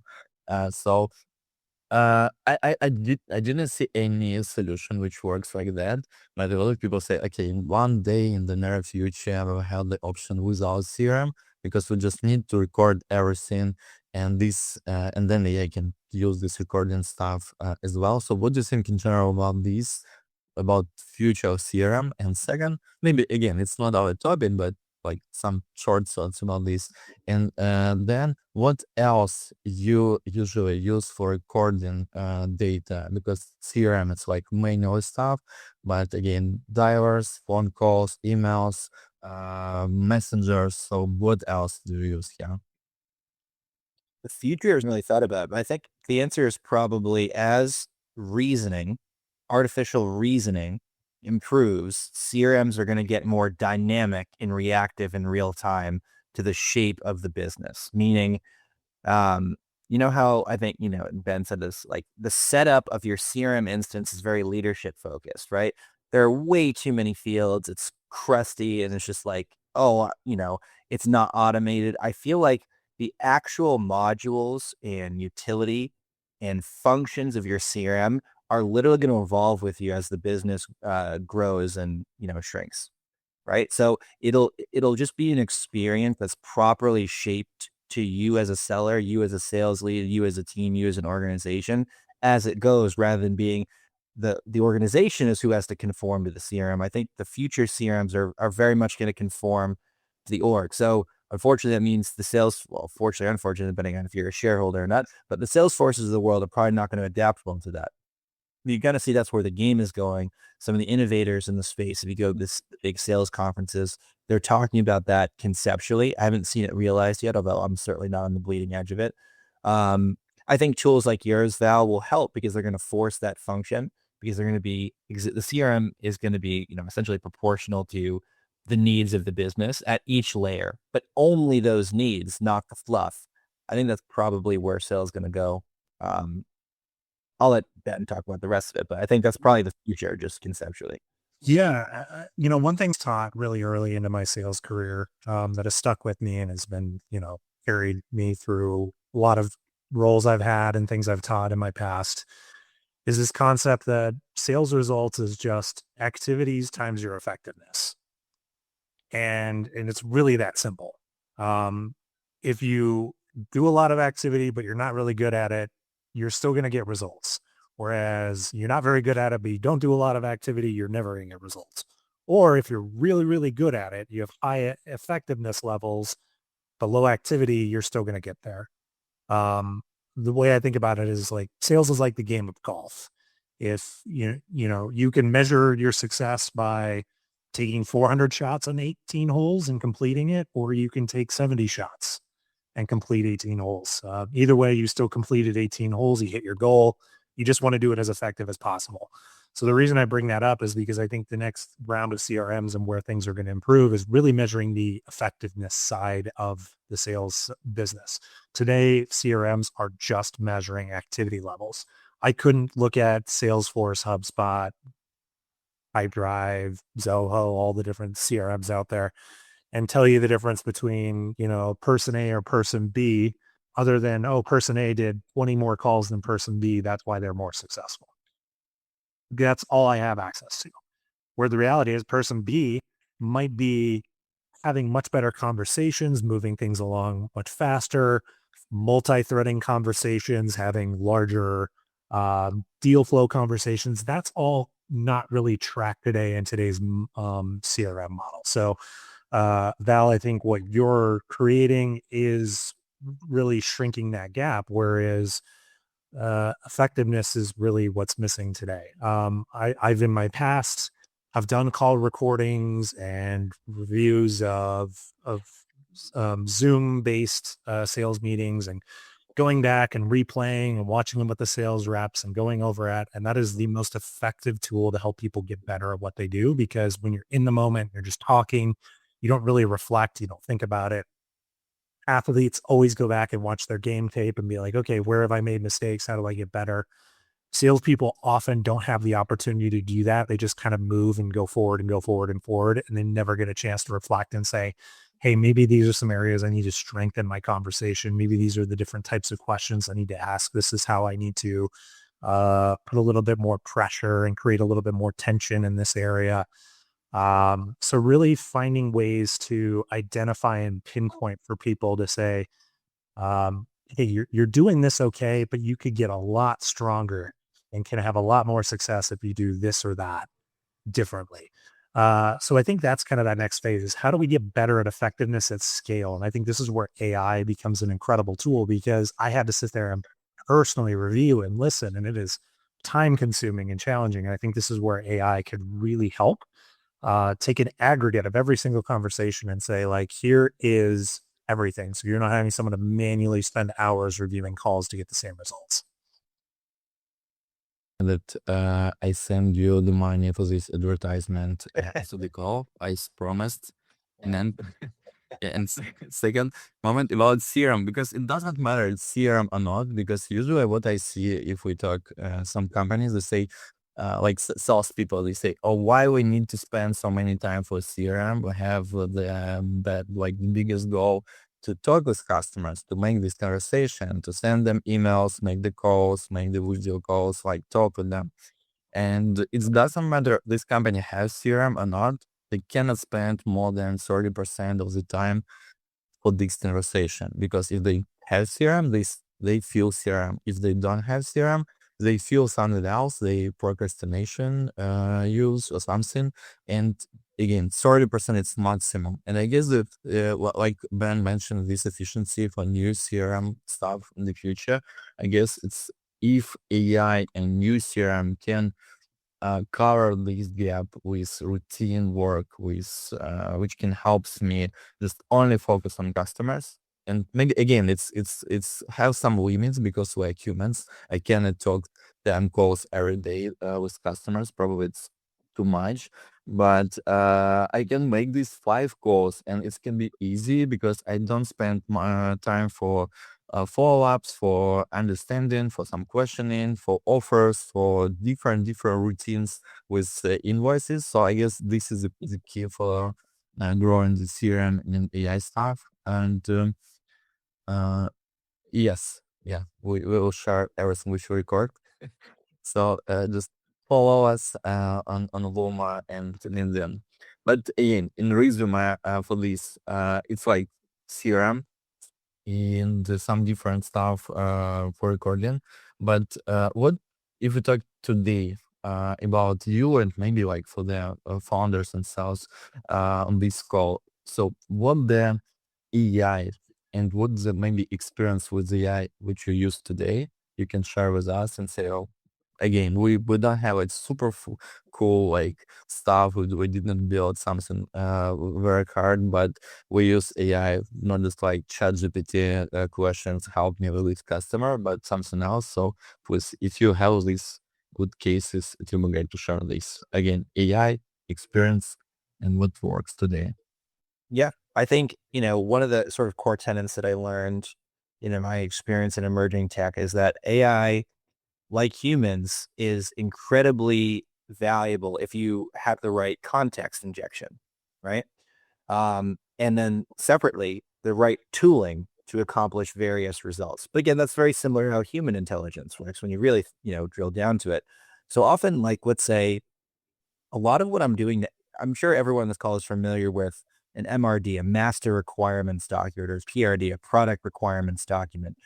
So I didn't see any solution which works like that. But a lot of people say, okay, in one day in the near future, I will have the option without CRM because we just need to record everything, and this and then AI can use this recording stuff as well. So what do you think in general about this? About future CRM? And second, maybe again, it's not our topic, but like some short thoughts about this. And then what else you usually use for recording data? Because CRM, it's like manual stuff, but again, dialers, phone calls, emails, messengers. So what else do you use here? The future I haven't really thought about, but I think the answer is probably as reasoning, artificial reasoning improves, CRMs are going to get more dynamic and reactive in real time to the shape of the business. Meaning, um, you know how I think, Ben said this, like the setup of your CRM instance is very leadership focused, right? There are way too many fields. It's crusty and it's just like, oh, it's not automated. I feel like the actual modules and utility and functions of your CRM are literally going to evolve with you as the business grows and, shrinks. Right. So it'll just be an experience that's properly shaped to you as a seller, you as a sales lead, you as a team, you as an organization as it goes, rather than being the organization is who has to conform to the CRM. I think the future CRMs are very much going to conform to the org. So unfortunately, that means fortunately, unfortunately, depending on if you're a shareholder or not, but the sales forces of the world are probably not going to adapt well to that. You kind of see that's where the game is going. Some of the innovators in the space, if you go to this big sales conferences, they're talking about that conceptually. I haven't seen it realized yet, although I'm certainly not on the bleeding edge of it. Um, I think tools like yours, Val, will help because they're going to force that function, because they're going to be, because the CRM is going to be, essentially proportional to the needs of the business at each layer, but only those needs, not the fluff. I think that's probably where sales is going to go. Um, I'll let Ben talk about the rest of it, but I think that's probably the future, just conceptually. Yeah. One thing's taught really early into my sales career that has stuck with me and has been, carried me through a lot of roles I've had and things I've taught in my past is this concept that sales results is just activities times your effectiveness. And it's really that simple. If you do a lot of activity, but you're not really good at it, you're still going to get results. Whereas you're not very good at it, but you don't do a lot of activity, you're never going to get results. Or if you're really, really good at it, you have high effectiveness levels, but low activity, you're still going to get there. Um, the way I think about it is like sales is like the game of golf. If you can measure your success by taking 400 shots on 18 holes and completing it, or you can take 70 shots and complete 18 holes. Either way, you still completed 18 holes. You hit your goal. You just want to do it as effective as possible. So the reason I bring that up is because I think the next round of CRMs and where things are going to improve is really measuring the effectiveness side of the sales business. Today, CRMs are just measuring activity levels. I couldn't look at Salesforce, HubSpot, Pipedrive, Zoho, all the different CRMs out there and tell you the difference between, person A or person B, other than, oh, person A did 20 more calls than person B. That's why they're more successful. That's all I have access to. Where the reality is person B might be having much better conversations, moving things along much faster, multi-threading conversations, having larger deal flow conversations. That's all not really tracked today in today's CRM model. So Val, I think what you're creating is really shrinking that gap, whereas effectiveness is really what's missing today. I've in my past, I've done call recordings and reviews of Zoom based sales meetings and going back and replaying and watching them with the sales reps and going over it. And that is the most effective tool to help people get better at what they do, because when you're in the moment, you're just talking, you don't really reflect, you don't think about it. Athletes always go back and watch their game tape and be like, okay, where have I made mistakes? How do I get better? Salespeople often don't have the opportunity to do that. They just kind of move and go forward and go forward and forward, and they never get a chance to reflect and say, hey, maybe these are some areas I need to strengthen my conversation. Maybe these are the different types of questions I need to ask. This is how I need to put a little bit more pressure and create a little bit more tension in this area. So really finding ways to identify and pinpoint for people to say, hey, you're doing this okay, but you could get a lot stronger and can have a lot more success if you do this or that differently. So I think that's kind of that next phase is how do we get better at effectiveness at scale? And I think this is where AI becomes an incredible tool, because I had to sit there and personally review and listen, and it is time consuming and challenging. And I think this is where AI could really help take an aggregate of every single conversation and say, like, here is everything. So you're not having someone to manually spend hours reviewing calls to get the same results. That I send you the money for this advertisement to the call, I promised. And then, yeah, and second moment about CRM, because it doesn't matter it's CRM or not, because usually what I see, if we talk some companies, they say, like salespeople, they say, oh, why we need to spend so many time for CRM? We have that like biggest goal to talk with customers, to make this conversation, to send them emails, make the calls, make the video calls, like talk with them. And it doesn't matter this company has CRM or not, they cannot spend more than 30% of the time for this conversation. Because if they have CRM, they feel CRM. If they don't have CRM, they feel something else, they procrastination use or something. And again, 30% it's maximum. And I guess that like Ben mentioned, this efficiency for new CRM stuff in the future, I guess it's if AI and new CRM can cover this gap with routine work, with which can helps me just only focus on customers. And maybe again, it's have some limits because we're humans. I cannot talk 10 calls every day with customers. Probably it's too much, but I can make these 5 calls, and it can be easy because I don't spend my time for follow-ups, for understanding, for some questioning, for offers, for different routines with invoices. So I guess this is the key for growing the CRM and AI stuff. And yes, yeah, we will share everything which we record. So just follow us on Luma and LinkedIn. But again, in resume for this, it's like CRM and some different stuff for recording. But what if we talk today about you and maybe like for the founders and sales on this call? So what the AI and what the maybe experience with AI which you use today, you can share with us and say, oh, again, we don't have like super cool like stuff. We didn't build something very hard, but we use AI, not just like ChatGPT questions, help me with this customer, but something else. So please, if you have these good cases, it will be great to share this. Again, AI experience and what works today. Yeah, I think, one of the sort of core tenets that I learned in my experience in emerging tech is that AI, like humans, is incredibly valuable if you have the right context injection, right? And then separately, the right tooling to accomplish various results. But again, that's very similar to how human intelligence works when you really, drill down to it. So often, like, let's say a lot of what I'm doing, I'm sure everyone on this call is familiar with an MRD, a master requirements document, or PRD, a product requirements document.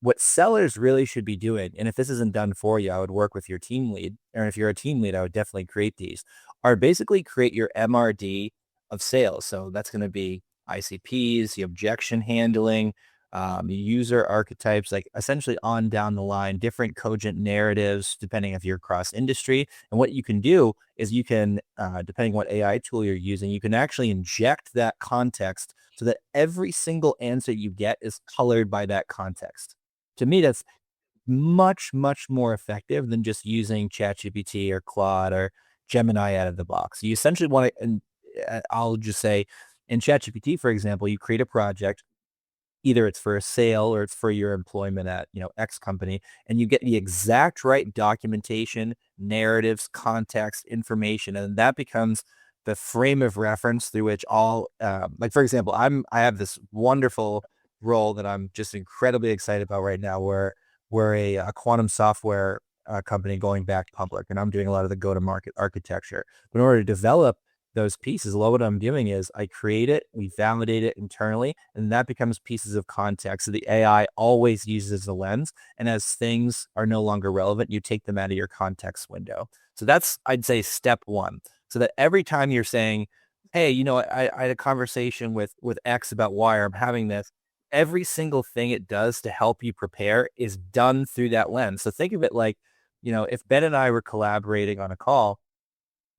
What sellers really should be doing, and if this isn't done for you, I would work with your team lead, or if you're a team lead, I would definitely create these, are basically create your MRD of sales. So that's going to be ICPs, the objection handling, user archetypes, like essentially on down the line, different cogent narratives, depending if you're cross industry. And what you can do is you can, depending what AI tool you're using, you can actually inject that context so that every single answer you get is colored by that context. To me, that's much, much more effective than just using ChatGPT or Claude or Gemini out of the box. You essentially want to, and I'll just say in ChatGPT, for example, you create a project, either it's for a sale or it's for your employment at, X company, and you get the exact right documentation, narratives, context, information, and that becomes the frame of reference through which all, like for example, I have this wonderful role that I'm just incredibly excited about right now, where we're a quantum software company going back public, and I'm doing a lot of the go-to-market architecture. But in order to develop those pieces, a lot of what I'm doing is I create it, we validate it internally, and that becomes pieces of context. So the AI always uses a lens. And as things are no longer relevant, you take them out of your context window. So that's, I'd say, step one. So that every time you're saying, hey, I had a conversation with X about why I'm having this, every single thing it does to help you prepare is done through that lens. So think of it like, if Ben and I were collaborating on a call,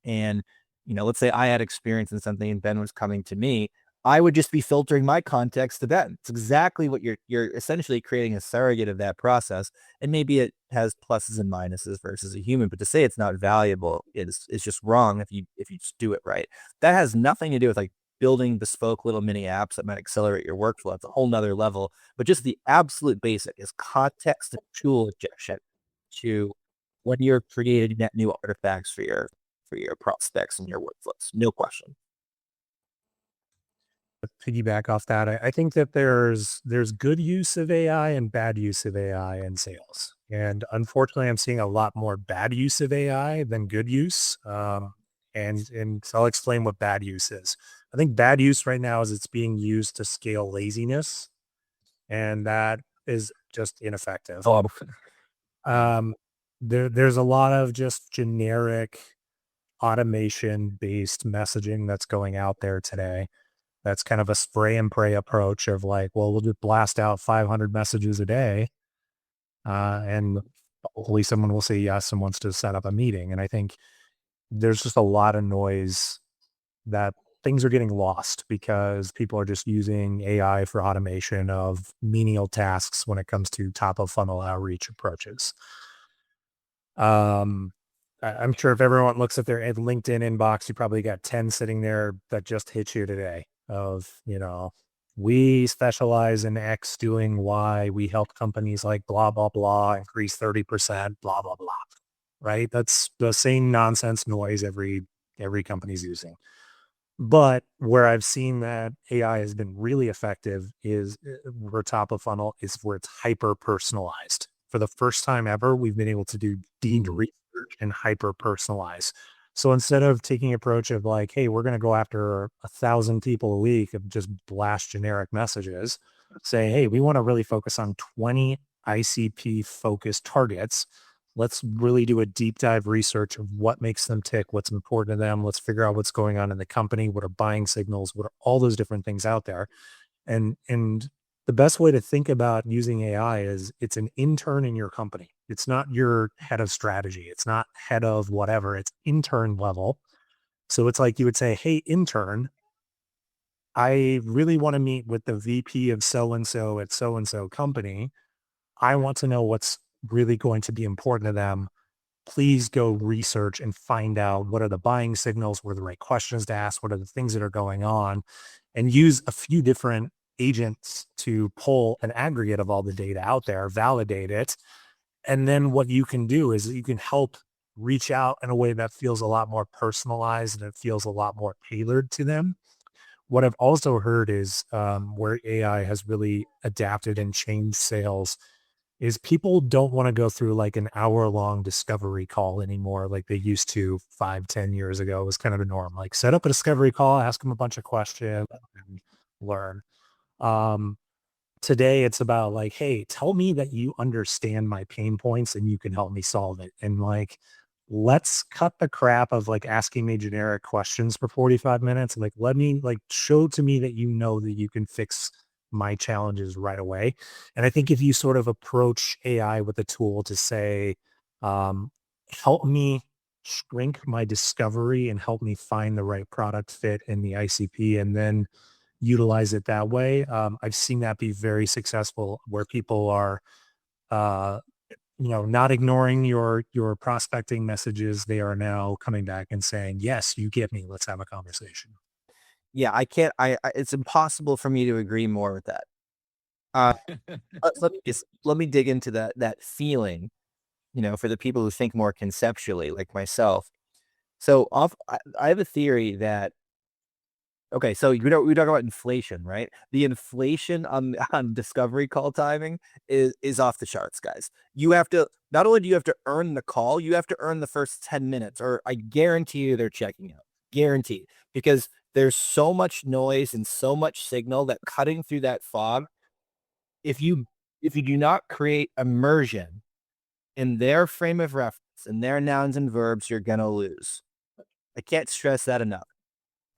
and, let's say I had experience in something and Ben was coming to me, I would just be filtering my context to Ben. It's exactly what you're essentially creating a surrogate of that process. And maybe it has pluses and minuses versus a human, but to say it's not valuable is just wrong if you just do it right. That has nothing to do with like building bespoke little mini apps that might accelerate your workflow. It's a whole nother level. But just the absolute basic is context and tool injection to when you're creating net new artifacts for your prospects and your workflows. No question. Piggyback off that, I think that there's good use of AI and bad use of AI in sales. And unfortunately, I'm seeing a lot more bad use of AI than good use. And so I'll explain what bad use is. I think bad use right now is it's being used to scale laziness, and that is just ineffective. Oh, There's a lot of just generic automation based messaging that's going out there today. That's kind of a spray and pray approach of like, well, we'll just blast out 500 messages a day. And hopefully someone will say yes and wants to set up a meeting. And I think there's just a lot of noise that things are getting lost because people are just using AI for automation of menial tasks when it comes to top of funnel outreach approaches. I'm sure if everyone looks at their LinkedIn inbox, you probably got 10 sitting there that just hit you today of, we specialize in X doing Y. We help companies like blah, blah, blah, increase 30%, blah, blah, blah. Right. That's the same nonsense noise every company's using. But where I've seen that AI has been really effective is where top of funnel is where it's hyper personalized. For the first time ever, we've been able to do deep research and hyper personalize. So instead of taking approach of like, hey, we're going to go after 1,000 people a week of just blast generic messages, say, hey, we want to really focus on 20 ICP focused targets. Let's really do a deep dive research of what makes them tick, what's important to them. Let's figure out what's going on in the company, what are buying signals, what are all those different things out there. And the best way to think about using AI is it's an intern in your company. It's not your head of strategy. It's not head of whatever. It's intern level. So it's like you would say, hey, intern, I really want to meet with the VP of so-and-so at so-and-so company. I want to know what's really going to be important to them. Please go research and find out what are the buying signals, what are the right questions to ask, what are the things that are going on, and use a few different agents to pull an aggregate of all the data out there, validate it. And then what you can do is you can help reach out in a way that feels a lot more personalized and it feels a lot more tailored to them. What I've also heard is where AI has really adapted and changed sales is people don't want to go through like an hour-long discovery call anymore like they used to 5, 10 years ago. It was kind of the norm. Like set up a discovery call, ask them a bunch of questions, and learn. Um, Today it's about like, hey, tell me that you understand my pain points and you can help me solve it. And like, let's cut the crap of like asking me generic questions for 45 minutes. Like, let me like show to me that you know that you can fix my challenges right away. And I think if you sort of approach AI with a tool to say, um, help me shrink my discovery and help me find the right product fit in the ICP, and then utilize it that way. I've seen that be very successful where people are, uh, not ignoring your prospecting messages. They are now coming back and saying, yes, you get me. Let's have a conversation. Yeah, I can't. It's impossible for me to agree more with that. Uh, let me dig into that feeling. For the people who think more conceptually, like myself. So I have a theory that okay, so we talk about inflation, right? The inflation on on discovery call timing is off the charts, guys. You have to not only do you have to earn the call, you have to earn the first 10 minutes, or I guarantee you they're checking out. Guaranteed. Because there's so much noise and so much signal that cutting through that fog, if you if you do not create immersion in their frame of reference and their nouns and verbs, you're gonna lose. I can't stress that enough.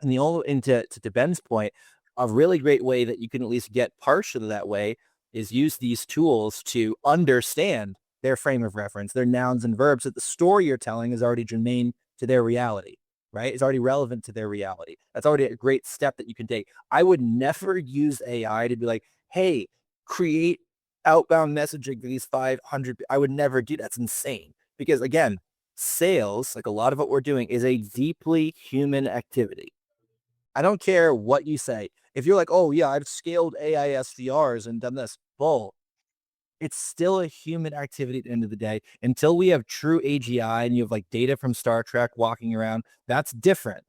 And the only and to Ben's point, a really great way that you can at least get partially that way is use these tools to understand their frame of reference, their nouns and verbs, that the story you're telling is already germane to their reality, right? It's already relevant to their reality. That's already a great step that you can take. I would never use AI to be like, hey, create outbound messaging to these 500. I would never do that. That's insane. Because again, sales, like a lot of what we're doing, is a deeply human activity. I don't care what you say. If you're like, oh yeah, I've scaled AI SDRs and done this, bull. It's still a human activity at the end of the day. Until we have true AGI and you have like data from Star Trek walking around, that's different.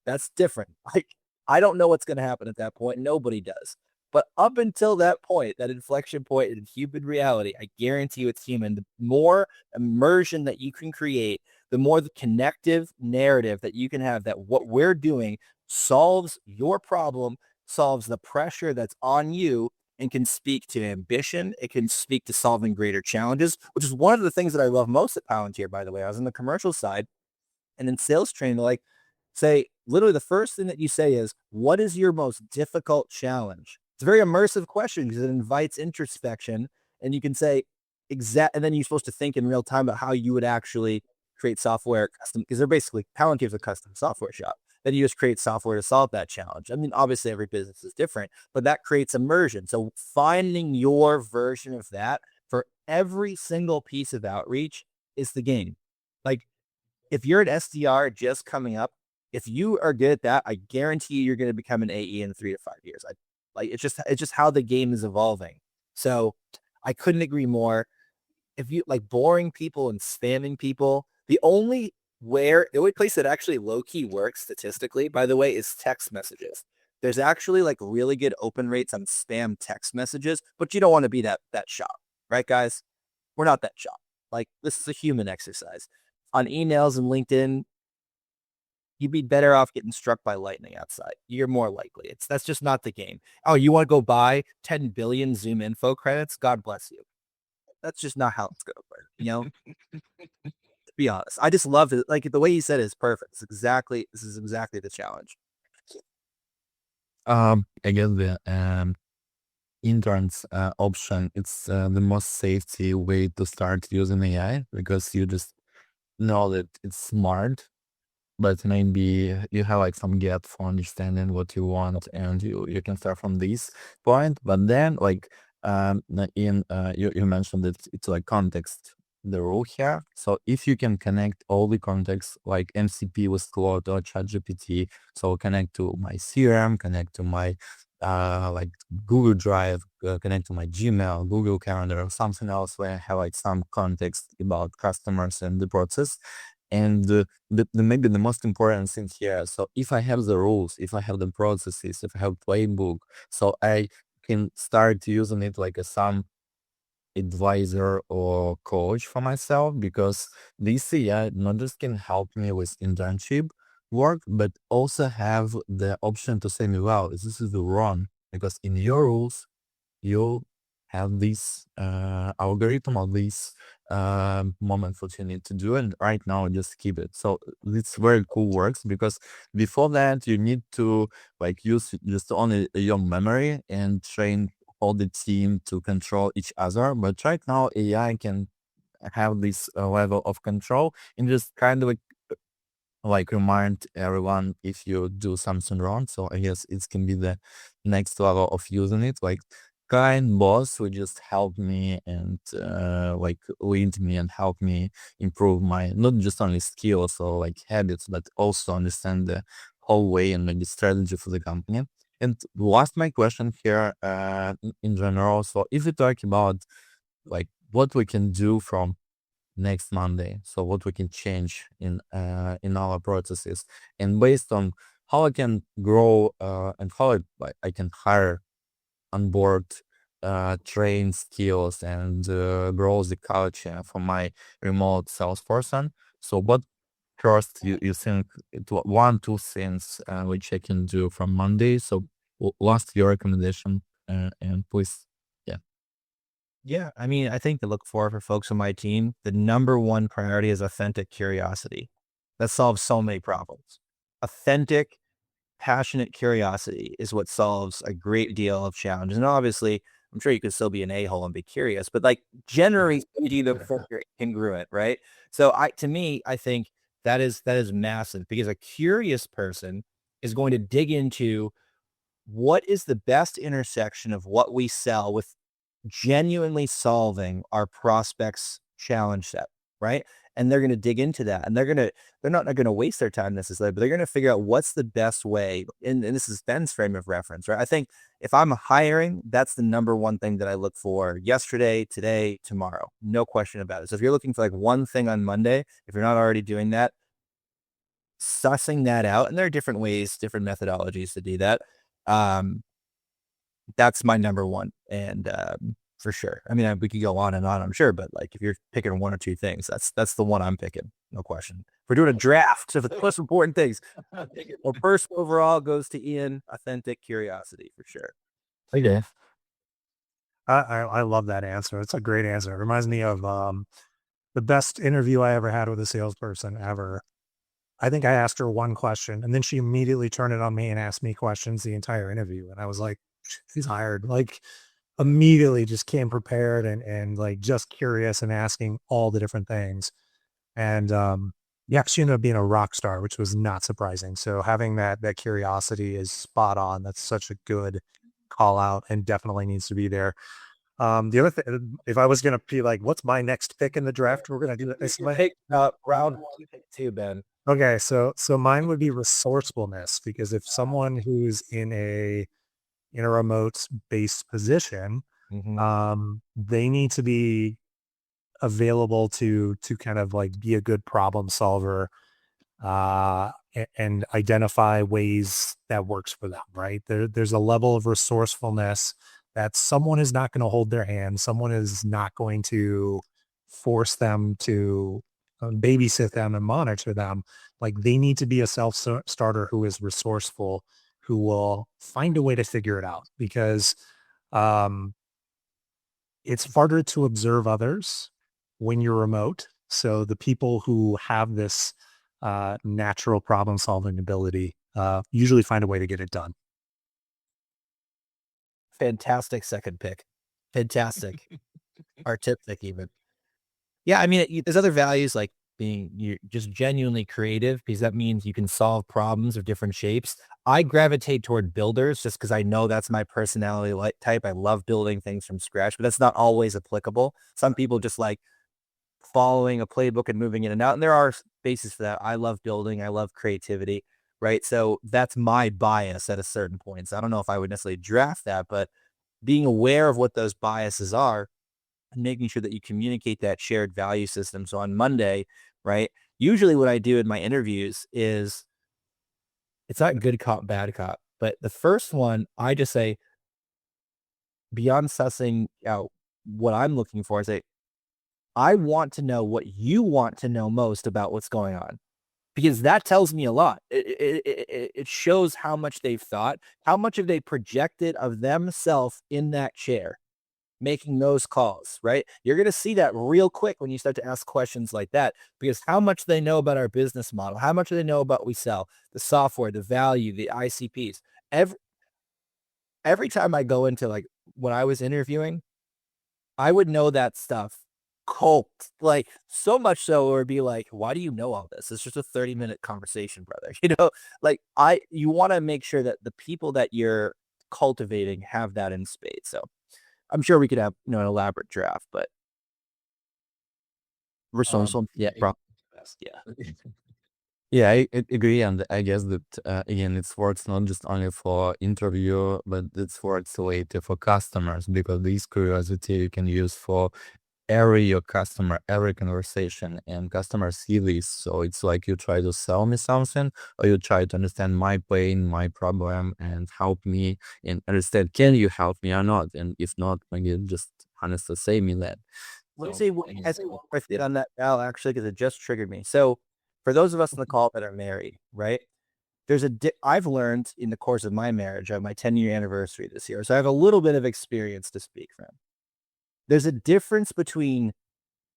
That's different. Like, I don't know what's going to happen at that point. Nobody does. But up until that point, that inflection point in human reality, I guarantee you it's human. The more immersion that you can create, the more the connective narrative that you can have, that what we're doing solves your problem, solves the pressure that's on you, and can speak to ambition. It can speak to solving greater challenges, which is one of the things that I love most at Palantir, by the way. I was in the commercial side, and in sales training, like, say, literally the first thing that you say is, what is your most difficult challenge? It's a very immersive question because it invites introspection, and you can say and then you're supposed to think in real time about how you would actually create software custom, because they're basically Palantir is a custom software shop. Then you just create software to solve that challenge. I mean, obviously every business is different, but that creates immersion. So finding your version of that for every single piece of outreach is the game. Like, if you're an SDR just coming up, if you are good at that, I guarantee you're going to become an AE in 3 to 5 years. It's just how the game is evolving. So I couldn't agree more. If you like boring people and spamming people, the only Where the only place that actually low key works statistically, by the way, is text messages. There's actually like really good open rates on spam text messages, but you don't want to be that shop, right, guys? We're not that shop. Like this is a human exercise. On emails and LinkedIn, you'd be better off getting struck by lightning outside. You're more likely. That's just not the game. Oh, you want to go buy 10 billion Zoom info credits? God bless you. That's just not how it's going to work. You know, to be honest, I just love it. Like the way you said it is perfect. This is exactly the challenge. I guess the interns option, it's the most safety way to start using AI because you just know that it's smart, but maybe you have like some gap for understanding what you want, and you can start from this point. But then like you mentioned that it's like context the rule here. So if you can connect all the contexts like MCP with Claude or ChatGPT, so connect to my CRM, connect to my like Google Drive, connect to my Gmail, Google Calendar, or something else where I have like some context about customers and the process. And maybe the most important thing here, so if I have the rules, if I have the processes, if I have playbook, so I can start using it like some advisor or coach for myself, because this AI not just can help me with internship work, but also have the option to say me, wow, this is the wrong, because in your rules, you have this algorithm or this moment what you need to do, and right now just keep it. So it's very cool works, because before that you need to like use just only your memory and train all the team to control each other. But right now AI can have this level of control and just kind of like remind everyone if you do something wrong. So I guess it can be the next level of using it. Like kind boss would just help me and like lead me and help me improve my not just only skills or like habits, but also understand the whole way and maybe strategy for the company. And last my question here in general. So if we talk about like what we can do from next Monday. So what we can change in our processes, and based on how I can grow and how I can hire on board, train skills and grow the culture for my remote salesperson. So what first you think one, two things which I can do from Monday? So last your recommendation and please, yeah. Yeah, I mean, I think to look for folks on my team, the number one priority is authentic curiosity. That solves so many problems. Authentic, passionate curiosity is what solves a great deal of challenges. And obviously, I'm sure you could still be an a-hole and be curious, but like generally speaking, they're congruent, right? So to me, I think that is massive, because a curious person is going to dig into what is the best intersection of what we sell with genuinely solving our prospects challenge set, right? And they're going to dig into that, and they're not going to waste their time necessarily, but they're going to figure out what's the best way. And this is Ben's frame of reference, right? I think if I'm hiring, that's the number one thing that I look for yesterday, today, tomorrow, no question about it. So if you're looking for like one thing on Monday, if you're not already doing that, sussing that out, and there are different ways, different methodologies to do that. That's my number one. And for sure. I mean, we could go on and on, I'm sure, but like if you're picking one or two things, that's the one I'm picking, no question. If we're doing a draft, so the most important things. Well, first overall goes to Ian, authentic curiosity for sure. Okay. I love that answer. It's a great answer. It reminds me of the best interview I ever had with a salesperson ever. I think I asked her one question, and then she immediately turned it on me and asked me questions the entire interview. And I was like, she's hired. Like immediately just came prepared and like just curious and asking all the different things. And yeah, she ended up being a rock star, which was not surprising. So having that curiosity is spot on. That's such a good call out and definitely needs to be there. The other thing, if I was gonna be like, what's my next pick in the draft? We're gonna do this. Pick round one, pick two, Ben. Okay, so mine would be resourcefulness, because if someone who's in a remote based position, they need to be available to kind of like be a good problem solver and identify ways that works for them, right? There's a level of resourcefulness that someone is not going to hold their hand. Someone is not going to force them to babysit them and monitor them. Like they need to be a self-starter who is resourceful, who will find a way to figure it out because um, it's harder to observe others when you're remote. So the people who have this natural problem solving ability usually find a way to get it done. Fantastic second pick. Fantastic. Artistic even. Yeah, I mean, there's other values like being you're just genuinely creative because that means you can solve problems of different shapes. I gravitate toward builders just because I know that's my personality type. I love building things from scratch, but that's not always applicable. Some people just like following a playbook and moving in and out. And there are spaces for that. I love building. I love creativity, right? So that's my bias at a certain point. So I don't know if I would necessarily draft that, but being aware of what those biases are and making sure that you communicate that shared value system. So on Monday, right? Usually what I do in my interviews is it's not good cop, bad cop, but the first one, I just say, beyond sussing out what I'm looking for, I say, I want to know what you want to know most about what's going on because that tells me a lot. It shows how much they've thought, how much have they projected of themselves in that chair, making those calls, right? You're going to see that real quick when you start to ask questions like that because how much they know about our business model, how much do they know about what we sell, the software, the value, the ICPs. Every time I go into like when I was interviewing, I would know that stuff cold, like so much so it would be like, why do you know all this? It's just a 30-minute conversation, brother. Like you want to make sure that the people that you're cultivating have that in spades. So I'm sure we could have, an elaborate draft, but resourceful. Yeah. Yeah. Yeah, I agree, and I guess that again, it works not just only for interview, but it works later for customers because this curiosity you can use for every your customer, every conversation, and customers see this. So it's like you try to sell me something, or you try to understand my pain, my problem, and help me and understand can you help me or not, and if not, maybe just honestly say me that. Let me So say I guess as I did on that, Val, actually, because it just triggered me. So for those of us on the call that are married, right? I've learned in the course of my marriage, I have my 10-year anniversary this year. So I have a little bit of experience to speak from. There's a difference between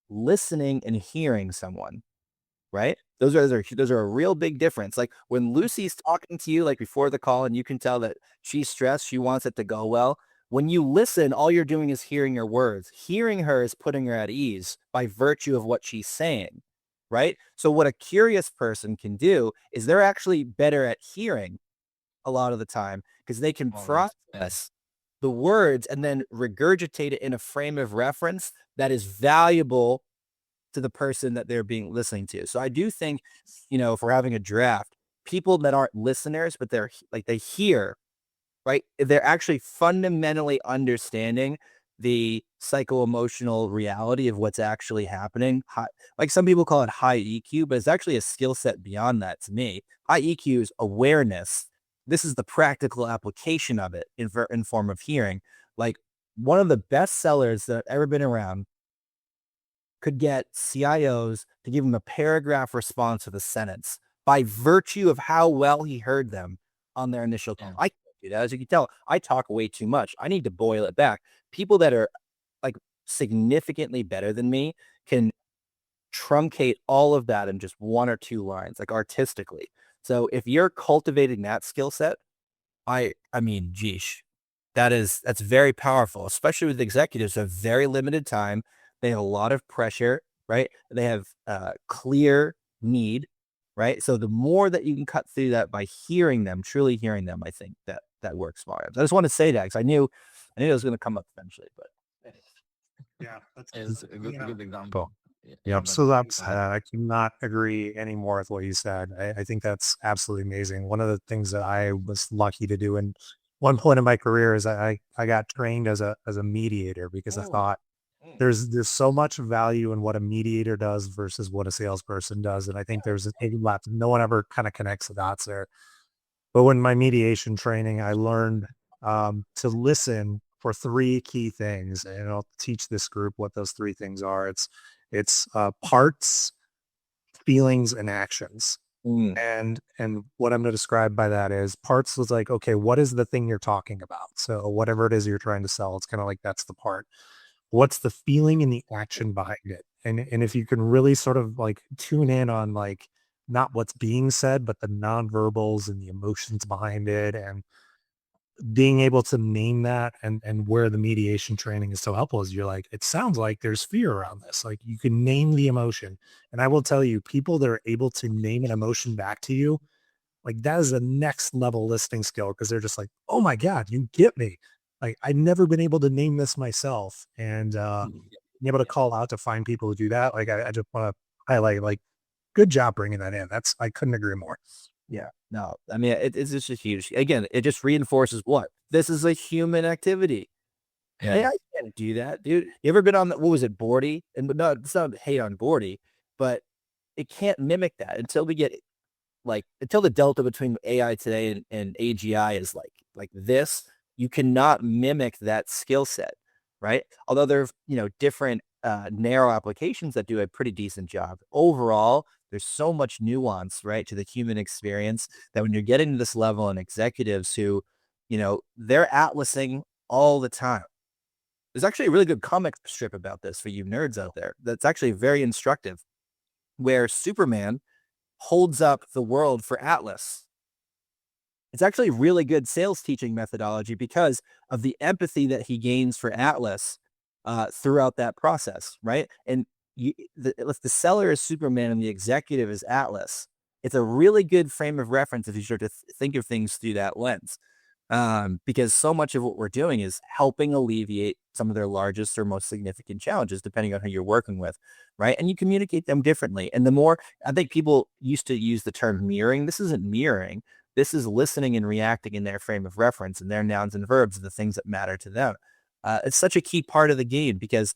listening and hearing someone, right? Those are a real big difference. Like when Lucy's talking to you, like before the call, and you can tell that she's stressed, she wants it to go well. When you listen, all you're doing is hearing her words. Hearing her is putting her at ease by virtue of what she's saying, right? So what a curious person can do is they're actually better at hearing a lot of the time because they can process the words and then regurgitate it in a frame of reference that is valuable to the person that they're being listening to. So I do think, if we're having a draft, people that aren't listeners, but they're like they hear, right? They're actually fundamentally understanding the psycho-emotional reality of what's actually happening. Like some people call it high EQ, but it's actually a skill set beyond that to me. High EQ is awareness. This is the practical application of it in form of hearing. Like one of the best sellers that I've ever been around could get CIOs to give him a paragraph response with a sentence by virtue of how well he heard them on their initial call. I can't do that. As you can tell, I talk way too much. I need to boil it back. People that are like significantly better than me can truncate all of that in just one or two lines, like artistically. So if you're cultivating that skill set, I mean, geesh, that's very powerful, especially with executives who have very limited time. They have a lot of pressure, right? They have clear need, right? So the more that you can cut through that by hearing them, truly hearing them, I think that works for us. I just want to say that because I knew it was going to come up eventually, but Yeah, it's a you know, good example. Yeah, but absolutely. go ahead. I cannot agree any more with what you said. I think that's absolutely amazing. One of the things that I was lucky to do in one point in my career is I got trained as a mediator because I thought there's so much value in what a mediator does versus what a salesperson does. And I think there's a big lap. No one ever kind of connects the dots there. But when my mediation training, I learned to listen for three key things, and I'll teach this group what those three things are. It's parts, feelings, and actions. Mm. And what I'm going to describe by that is parts was like, okay, what is the thing you're talking about? So whatever it is you're trying to sell, it's kind of like that's the part. What's the feeling and the action behind it? And if you can really sort of like tune in on like not what's being said, but the nonverbals and the emotions behind it, and being able to name that, and where the mediation training is so helpful is you're like, it sounds like there's fear around this. Like you can name the emotion. And I will tell you, people that are able to name an emotion back to you, like that is a next level listening skill, because they're just like, oh my God, you get me. Like I've never been able to name this myself. And being able to call out to find people who do that. Like I just want to highlight, like, good job bringing that in. I couldn't agree more. Yeah, no, I mean, it's just a huge, again, it just reinforces what? This is a human activity. Yeah. AI can't do that, dude. You ever been on what was it, Bordy? And no, it's not hate on Bordy, but it can't mimic that until we get until the delta between AI today and AGI is like this. You cannot mimic that skill set, right? Although there's different narrow applications that do a pretty decent job. Overall, there's so much nuance, right, to the human experience that when you're getting to this level and executives who, they're atlasing all the time. There's actually a really good comic strip about this for you nerds out there. That's actually very instructive, where Superman holds up the world for Atlas. It's actually really good sales teaching methodology because of the empathy that he gains for Atlas throughout that process, right? And if the seller is Superman and the executive is Atlas, it's a really good frame of reference if you start to think of things through that lens. Because so much of what we're doing is helping alleviate some of their largest or most significant challenges, depending on who you're working with, right? And you communicate them differently. And the more, I think people used to use the term mirroring. This isn't mirroring. This is listening and reacting in their frame of reference, and their nouns and verbs are the things that matter to them. It's such a key part of the game because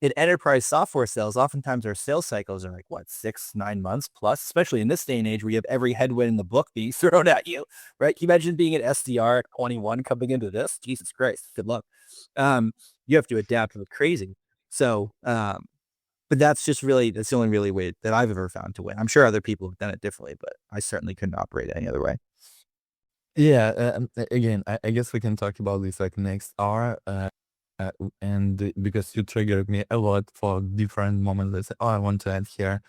in enterprise software sales, oftentimes our sales cycles are like, what, 6-9 months plus, especially in this day and age where you have every headwind in the book being thrown at you, right? Can you imagine being an SDR at 21 coming into this? Jesus Christ, good luck. You have to adapt like crazy. So, but that's the only really way that I've ever found to win. I'm sure other people have done it differently, but I certainly couldn't operate any other way. Yeah, again, I guess we can talk about this like next hour. And because you triggered me a lot for different moments, I say, oh, I want to add here.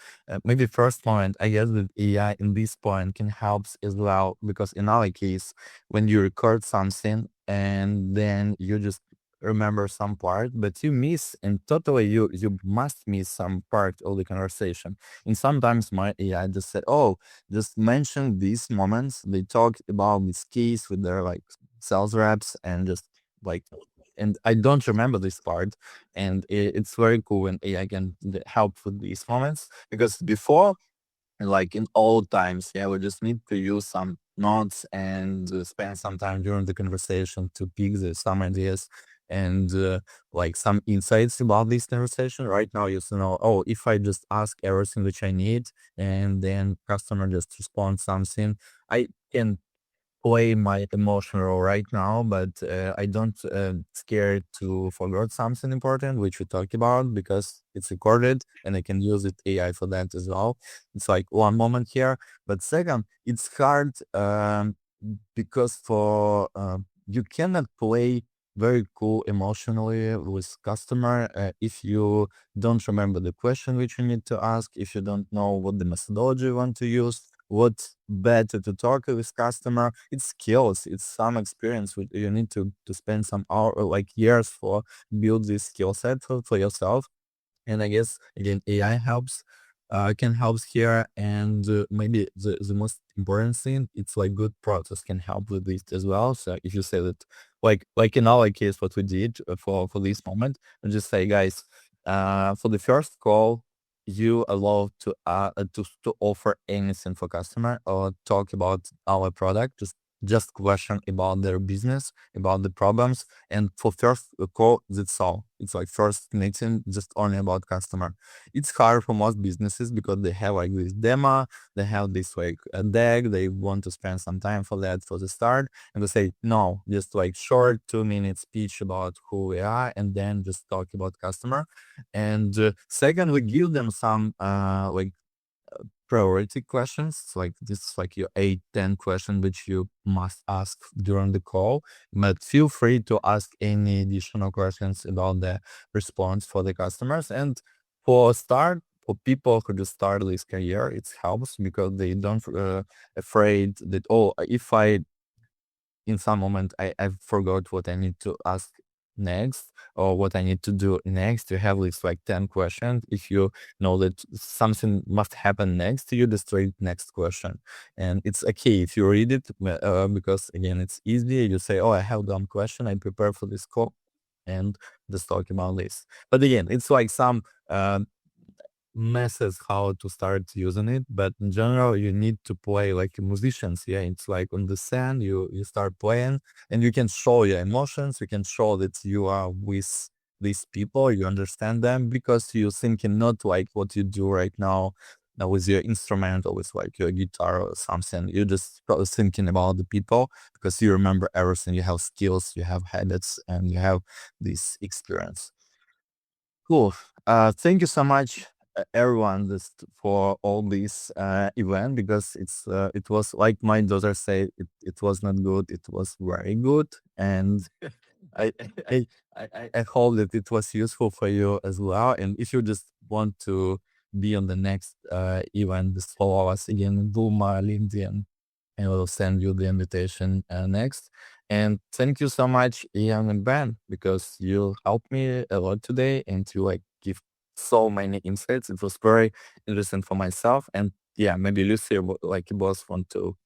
Maybe first moment, I guess that AI in this point can help as well, because in our case, when you record something and then you just remember some part, but you miss, and totally you must miss some part of the conversation. And sometimes my AI just said, oh, just mention these moments. They talked about this case with their like sales reps, and just like, and I don't remember this part. And it's very cool when AI can help with these moments, because before, like in old times, yeah, we just need to use some notes and spend some time during the conversation to pick some ideas and like some insights about this conversation. Right now, you know, oh, if I just ask everything which I need and then customer just responds something, I can play my emotional role right now, but I don't scared to forget something important, which we talked about, because it's recorded and I can use it AI for that as well. It's like one moment here, but second, it's hard because for you cannot play very cool emotionally with customer if you don't remember the question which you need to ask, if you don't know what the methodology you want to use, what's better to talk with customer. It's skills, it's some experience you need to spend some hour, like years, for build this skill set for yourself. And I guess again AI can help here. And maybe the most important thing, it's like good process can help with this as well. So if you say that, like in our case, what we did for this moment, and just say, guys, for the first call, you allow to offer anything for customer or talk about our product. Just just question about their business, about the problems. And for first call, that's all. It's like first meeting, just only about customer. It's hard for most businesses because they have like this demo, they have this like a deck, they want to spend some time for that for the start. And they say, no, just like short 2 minute speech about who we are, and then just talk about customer. And second, we give them some like priority questions, like this is like your 8-10 question which you must ask during the call, but feel free to ask any additional questions about the response for the customers. And for people who just start this career, it helps because they don't afraid that, oh, if I in some moment I forgot what I need to ask next or what I need to do next. You have this like 10 questions. If you know that something must happen next, you just read next question. And it's okay if you read it because again, it's easy. You say, oh, I have one question. I prepare for this call and just talk about this. But again, it's like some messes how to start using it, but in general you need to play like musicians. Yeah, it's like on the sand, you start playing and you can show your emotions, you can show that you are with these people, you understand them, because you're thinking not like what you do right now with your instrument or with like your guitar or something. You're just thinking about the people because you remember everything. You have skills, you have habits, and you have this experience. Cool. Thank you so much, everyone, just for all this event, because it was like my daughter said, it was not good. It was very good, and I I, I hope that it was useful for you as well. And if you just want to be on the next event, just follow us again, Duma, LinkedIn, and we'll send you the invitation next. And thank you so much, Ian and Ben, because you helped me a lot today and you like give so many insights. It was very interesting for myself. And yeah, maybe Lucy like you both want to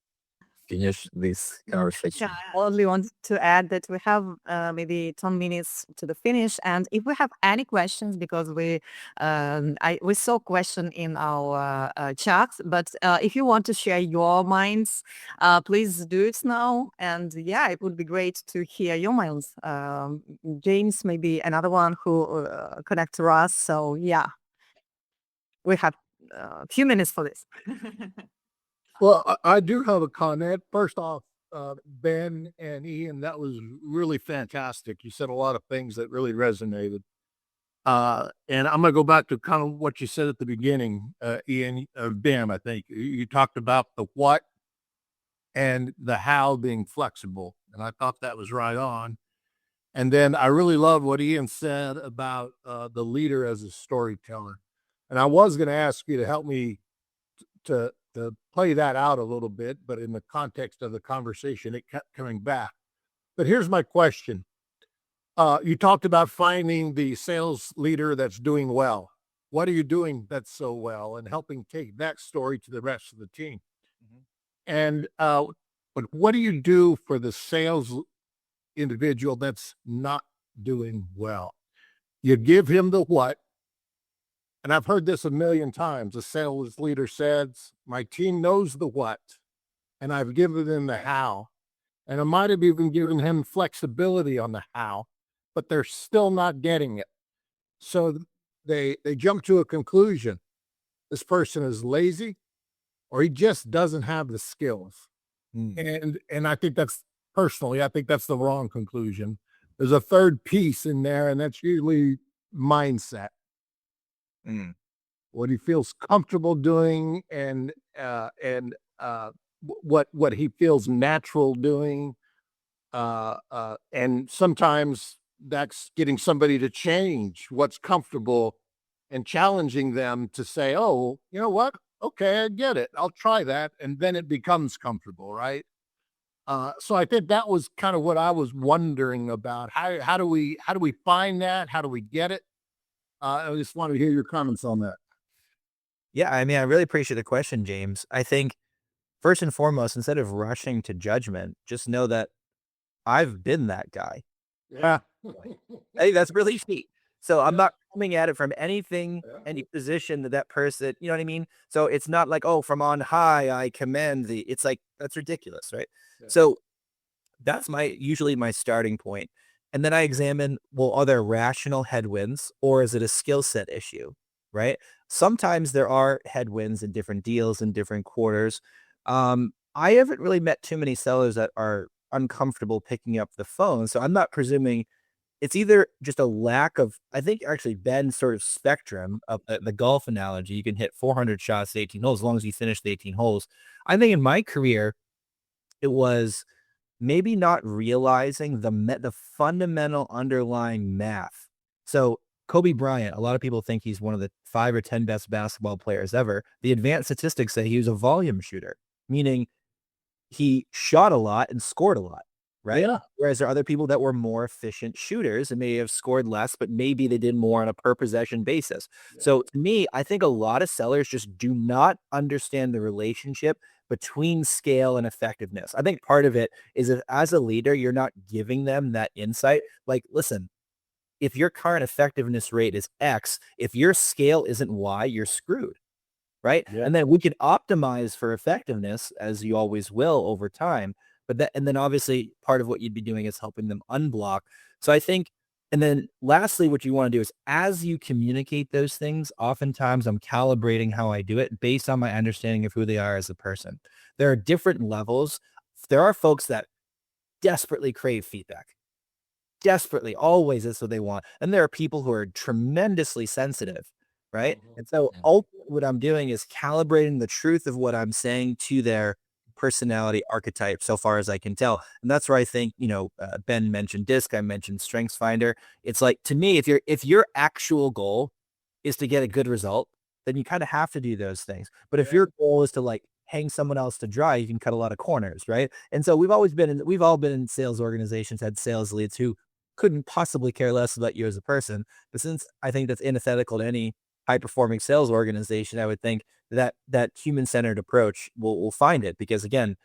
finish this conversation. Yeah, I only wanted to add that we have maybe 10 minutes to the finish, and if we have any questions, because we saw question in our chat, but if you want to share your minds, please do it now. And yeah, it would be great to hear your minds. James, maybe another one who connect to us. So yeah, we have a few minutes for this. Well, I do have a comment. First off, Ben and Ian, that was really fantastic. You said a lot of things that really resonated. And I'm going to go back to kind of what you said at the beginning, Ian, Ben, I think. You talked about the what and the how being flexible. And I thought that was right on. And then I really love what Ian said about the leader as a storyteller. And I was going to ask you to help me to play that out a little bit, but in the context of the conversation, it kept coming back. But here's my question. You talked about finding the sales leader that's doing well. What are you doing that's so well, and helping take that story to the rest of the team? And but what do you do for the sales individual that's not doing well? You give him the what. And I've heard this a million times. The sales leader says, my team knows the what, and I've given them the how. And I might have even given him flexibility on the how, but they're still not getting it. So they jump to a conclusion. This person is lazy, or he just doesn't have the skills. And I think personally, I think that's the wrong conclusion. There's a third piece in there, and that's usually mindset. What he feels comfortable doing, and what he feels natural doing, and sometimes that's getting somebody to change what's comfortable and challenging them to say, oh, you know what? Okay, I get it. I'll try that. And then it becomes comfortable, right? So I think that was kind of what I was wondering about. How do we find that? How do we get it? I just want to hear your comments on that. Yeah, I mean, I really appreciate the question, James. I think first and foremost, instead of rushing to judgment, just know that I've been that guy. Yeah. Hey, that's really neat. So I'm not coming at it from anything, any position that person, you know what I mean? So it's not like, oh, from on high, I commend thee. It's like, that's ridiculous, right? Yeah. So That's usually my starting point. And then I examine, well, are there rational headwinds or is it a skill set issue? Right. Sometimes there are headwinds in different deals in different quarters. I haven't really met too many sellers that are uncomfortable picking up the phone. So I'm not presuming it's either just a lack of, I think actually Ben's sort of spectrum of the golf analogy. You can hit 400 shots to 18 holes as long as you finish the 18 holes. I think in my career, it was maybe not realizing the fundamental underlying math. So Kobe Bryant, a lot of people think he's one of the 5 or 10 best basketball players ever. The advanced statistics say he was a volume shooter, meaning he shot a lot and scored a lot, right? Yeah. Whereas there are other people that were more efficient shooters and may have scored less, but maybe they did more on a per possession basis. So to me, I think a lot of sellers just do not understand the relationship between scale and effectiveness. I think part of it is if as a leader, you're not giving them that insight. Like, listen, if your current effectiveness rate is X, if your scale isn't Y, you're screwed. Right. Yeah. And then we can optimize for effectiveness as you always will over time. And then obviously part of what you'd be doing is helping them unblock. So I think, and then lastly, what you want to do is as you communicate those things, oftentimes I'm calibrating how I do it based on my understanding of who they are as a person. There are different levels. There are folks that desperately crave feedback. Desperately, always that's what they want. And there are people who are tremendously sensitive, right? Mhm. And so Yeah. ultimately what I'm doing is calibrating the truth of what I'm saying to their personality archetype so far as I can tell. And that's where I think, Ben mentioned DISC, I mentioned StrengthsFinder. It's like, to me, if your actual goal is to get a good result, then you kind of have to do those things. But if Yeah. your goal is to like hang someone else to dry, you can cut a lot of corners, right? And so we've all been in sales organizations, had sales leads who couldn't possibly care less about you as a person. But since I think that's antithetical to any high performing sales organization, I would think that human centered approach will find it, because again,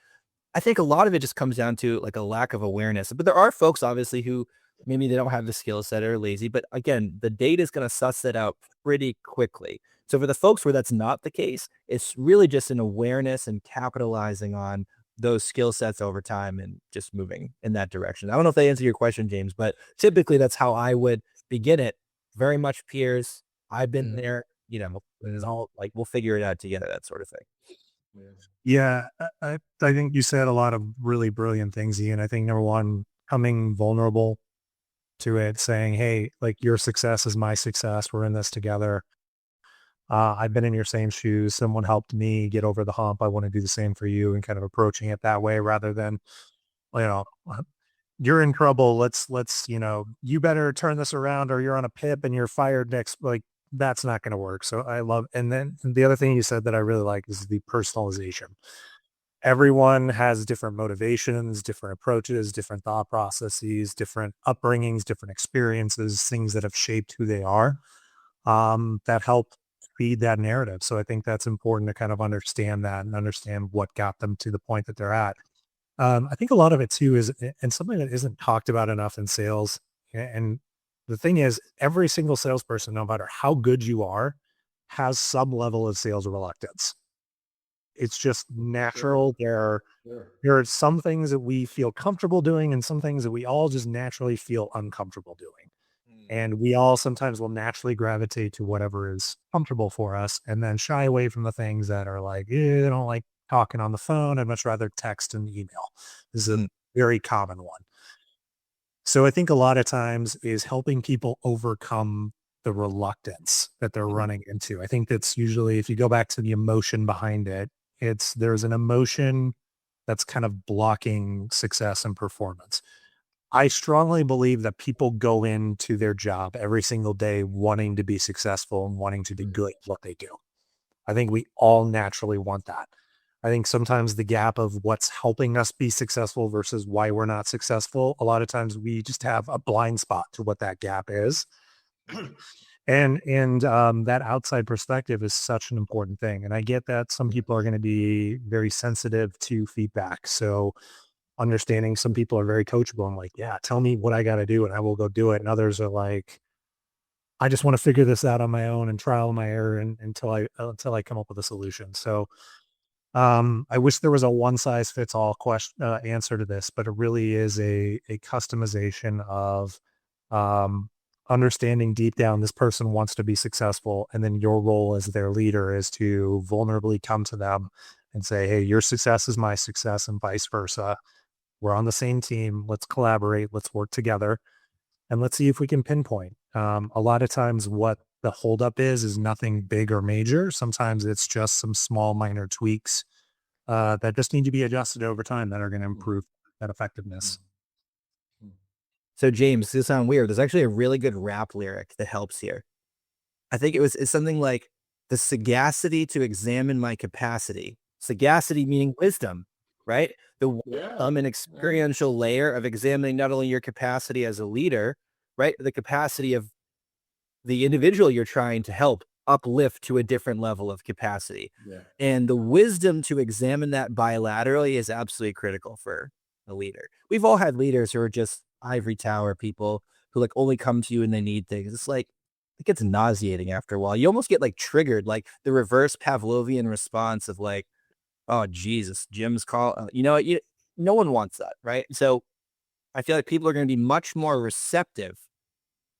I think a lot of it just comes down to like a lack of awareness. But there are folks obviously who maybe they don't have the skill set or are lazy. But again, the data is going to suss that out pretty quickly. So for the folks where that's not the case, it's really just an awareness and capitalizing on those skill sets over time and just moving in that direction. I don't know if they answer your question, James, but typically that's how I would begin it. Very much peers. I've been there, it's all like, we'll figure it out together, that sort of thing. Yeah, I think you said a lot of really brilliant things, Ian. I think number one, coming vulnerable to it, saying, hey, like your success is my success. We're in this together. I've been in your same shoes. Someone helped me get over the hump. I want to do the same for you, and kind of approaching it that way rather than, you know, you're in trouble. You better turn this around or you're on a pip and you're fired next. Like that's not going to work. So I love, and then the other thing you said that I really like is the personalization. Everyone has different motivations, different approaches, different thought processes, different upbringings, different experiences, things that have shaped who they are, that help feed that narrative. So I think that's important to kind of understand that and understand what got them to the point that they're at. I think a lot of it too is, and something that isn't talked about enough in sales. And the thing is, every single salesperson, no matter how good you are, has some level of sales reluctance. It's just natural. There are some things that we feel comfortable doing and some things that we all just naturally feel uncomfortable doing. And we all sometimes will naturally gravitate to whatever is comfortable for us and then shy away from the things that are like, I don't like talking on the phone. I'd much rather text and email. This is a very common one. So I think a lot of times is helping people overcome the reluctance that they're running into. I think that's usually, if you go back to the emotion behind it, there's an emotion that's kind of blocking success and performance. I strongly believe that people go into their job every single day wanting to be successful and wanting to be good at what they do. I think we all naturally want that. I think sometimes the gap of what's helping us be successful versus why we're not successful, a lot of times we just have a blind spot to what that gap is. And that outside perspective is such an important thing. And I get that some people are going to be very sensitive to feedback. So understanding some people are very coachable and like, yeah, tell me what I got to do and I will go do it. And others are like, I just want to figure this out on my own and trial and error until I come up with a solution. So I wish there was a one size fits all question answer to this, but it really is a customization of understanding deep down this person wants to be successful, and then your role as their leader is to vulnerably come to them and say, hey, your success is my success, and vice versa. We're on the same team. Let's collaborate. Let's work together, and let's see if we can pinpoint. A lot of times what the holdup is nothing big or major. Sometimes it's just some small minor tweaks that just need to be adjusted over time that are going to improve that effectiveness. So James, this sounds weird. There's actually a really good rap lyric that helps here. I think it's something like the sagacity to examine my capacity. Sagacity meaning wisdom, right? The an experiential layer of examining not only your capacity as a leader, right? The capacity of the individual you're trying to help uplift to a different level of capacity. And the wisdom to examine that bilaterally is absolutely critical for a leader. We've all had leaders who are just ivory tower people who like only come to you when they need things. It's like, it gets nauseating after a while. You almost get like triggered, like the reverse Pavlovian response of like, oh, Jesus, Jim's call. No one wants that, right? So I feel like people are going to be much more receptive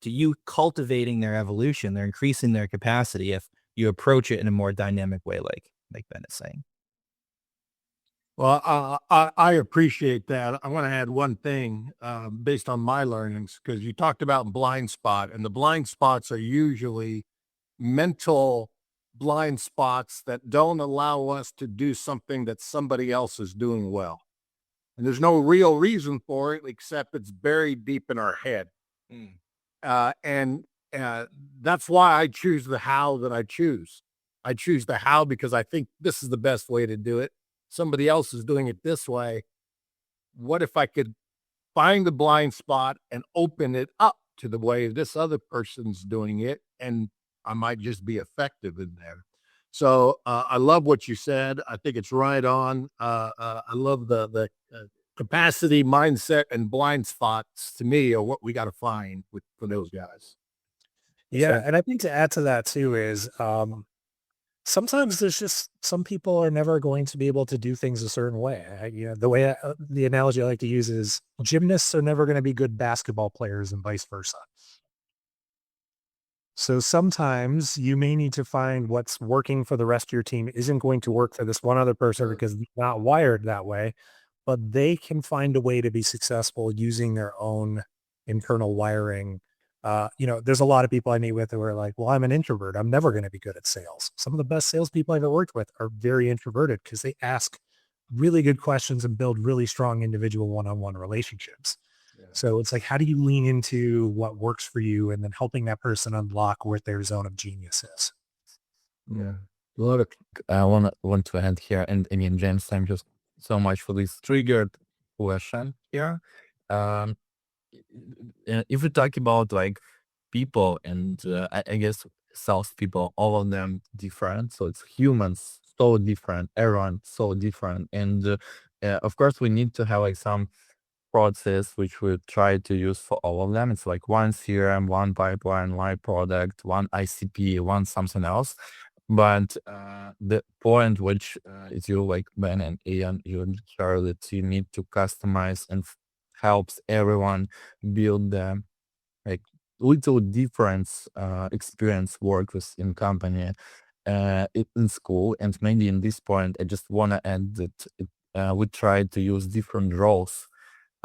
to you cultivating their evolution. They're increasing their capacity if you approach it in a more dynamic way, like Ben is saying. Well, I appreciate that. I want to add one thing based on my learnings, because you talked about blind spot, and the blind spots are usually mental blind spots that don't allow us to do something that somebody else is doing well. And there's no real reason for it, except it's buried deep in our head. And that's why I choose the how that I choose. I choose the how because I think this is the best way to do it. Somebody else is doing it this way. What if I could find the blind spot and open it up to the way this other person's doing it? And I might just be effective in there. So I love what you said. I think it's right on. I love the capacity, mindset, and blind spots to me are what we got to find for those guys. Yeah. And I think to add to that too is sometimes there's just some people are never going to be able to do things a certain way. The analogy I like to use is gymnasts are never going to be good basketball players and vice versa. So sometimes you may need to find what's working for the rest of your team isn't going to work for this one other person because they're not wired that way, but they can find a way to be successful using their own internal wiring. There's a lot of people I meet with who are like, well, I'm an introvert. I'm never going to be good at sales. Some of the best salespeople I've ever worked with are very introverted because they ask really good questions and build really strong individual one-on-one relationships. So it's like, how do you lean into what works for you and then helping that person unlock what their zone of genius is? Yeah. Look, I want to add here, and I mean, James, thank you so much for this triggered question here. If we talk about like people and I guess salespeople, all of them different. So it's humans so different, everyone so different, and of course we need to have like some process which we try to use for all of them. It's like one CRM, one pipeline, one product, one ICP, one something else. But the point which is you like Ben and Ian, you share that you need to customize and helps everyone build the like little difference experience work with in company in school. And maybe in this point, I just want to add that we try to use different roles.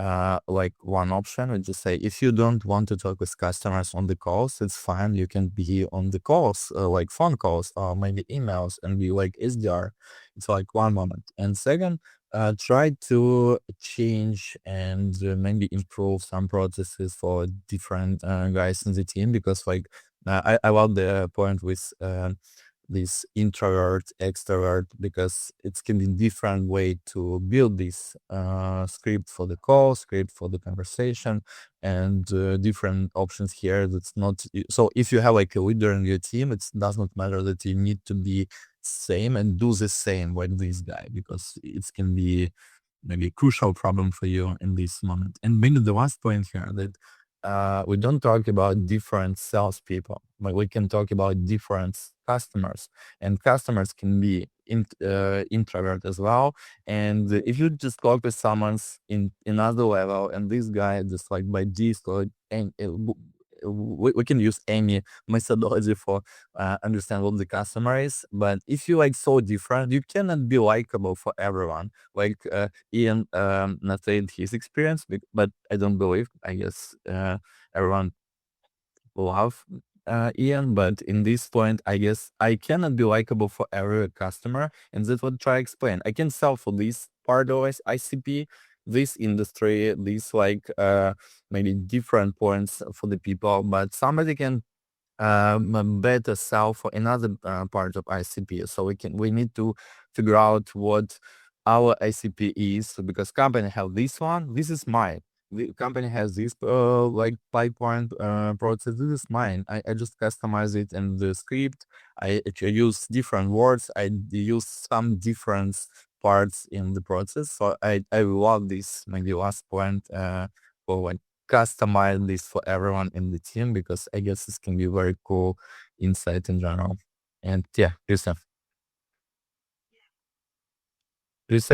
Like one option would just say, if you don't want to talk with customers on the calls, it's fine. You can be on the calls, like phone calls or maybe emails and be like SDR. It's like one moment. And second, try to change and maybe improve some processes for different guys in the team, because like I love the point with this introvert, extrovert, because it can be different way to build this script for the call, script for the conversation, and different options here. That's not so. If you have like a leader in your team, it does not matter that you need to be same and do the same with this guy, because it can be maybe a crucial problem for you in this moment. And maybe the last point here that we don't talk about different salespeople, but we can talk about different customers, and customers can be introvert as well. And if you just talk with someone's in another level, and this guy just like by Discord, and we can use any methodology for understand what the customer is. But if you like so different, you cannot be likable for everyone. Like Ian not saying his experience, but I don't believe. I guess everyone love Ian, but in this point, I guess I cannot be likable for every customer, and that's what I try to explain. I can sell for this part of ICP, this industry, these like maybe different points for the people, but somebody can better sell for another part of ICP. So we need to figure out what our ICP is, because company have this one. This is mine. The company has this like pipeline process. This is mine. I just customize it in the script. I use different words. I use some different parts in the process. So I love this maybe last point for like customize this for everyone in the team, because I guess this can be very cool insight in general. And yeah, Christian.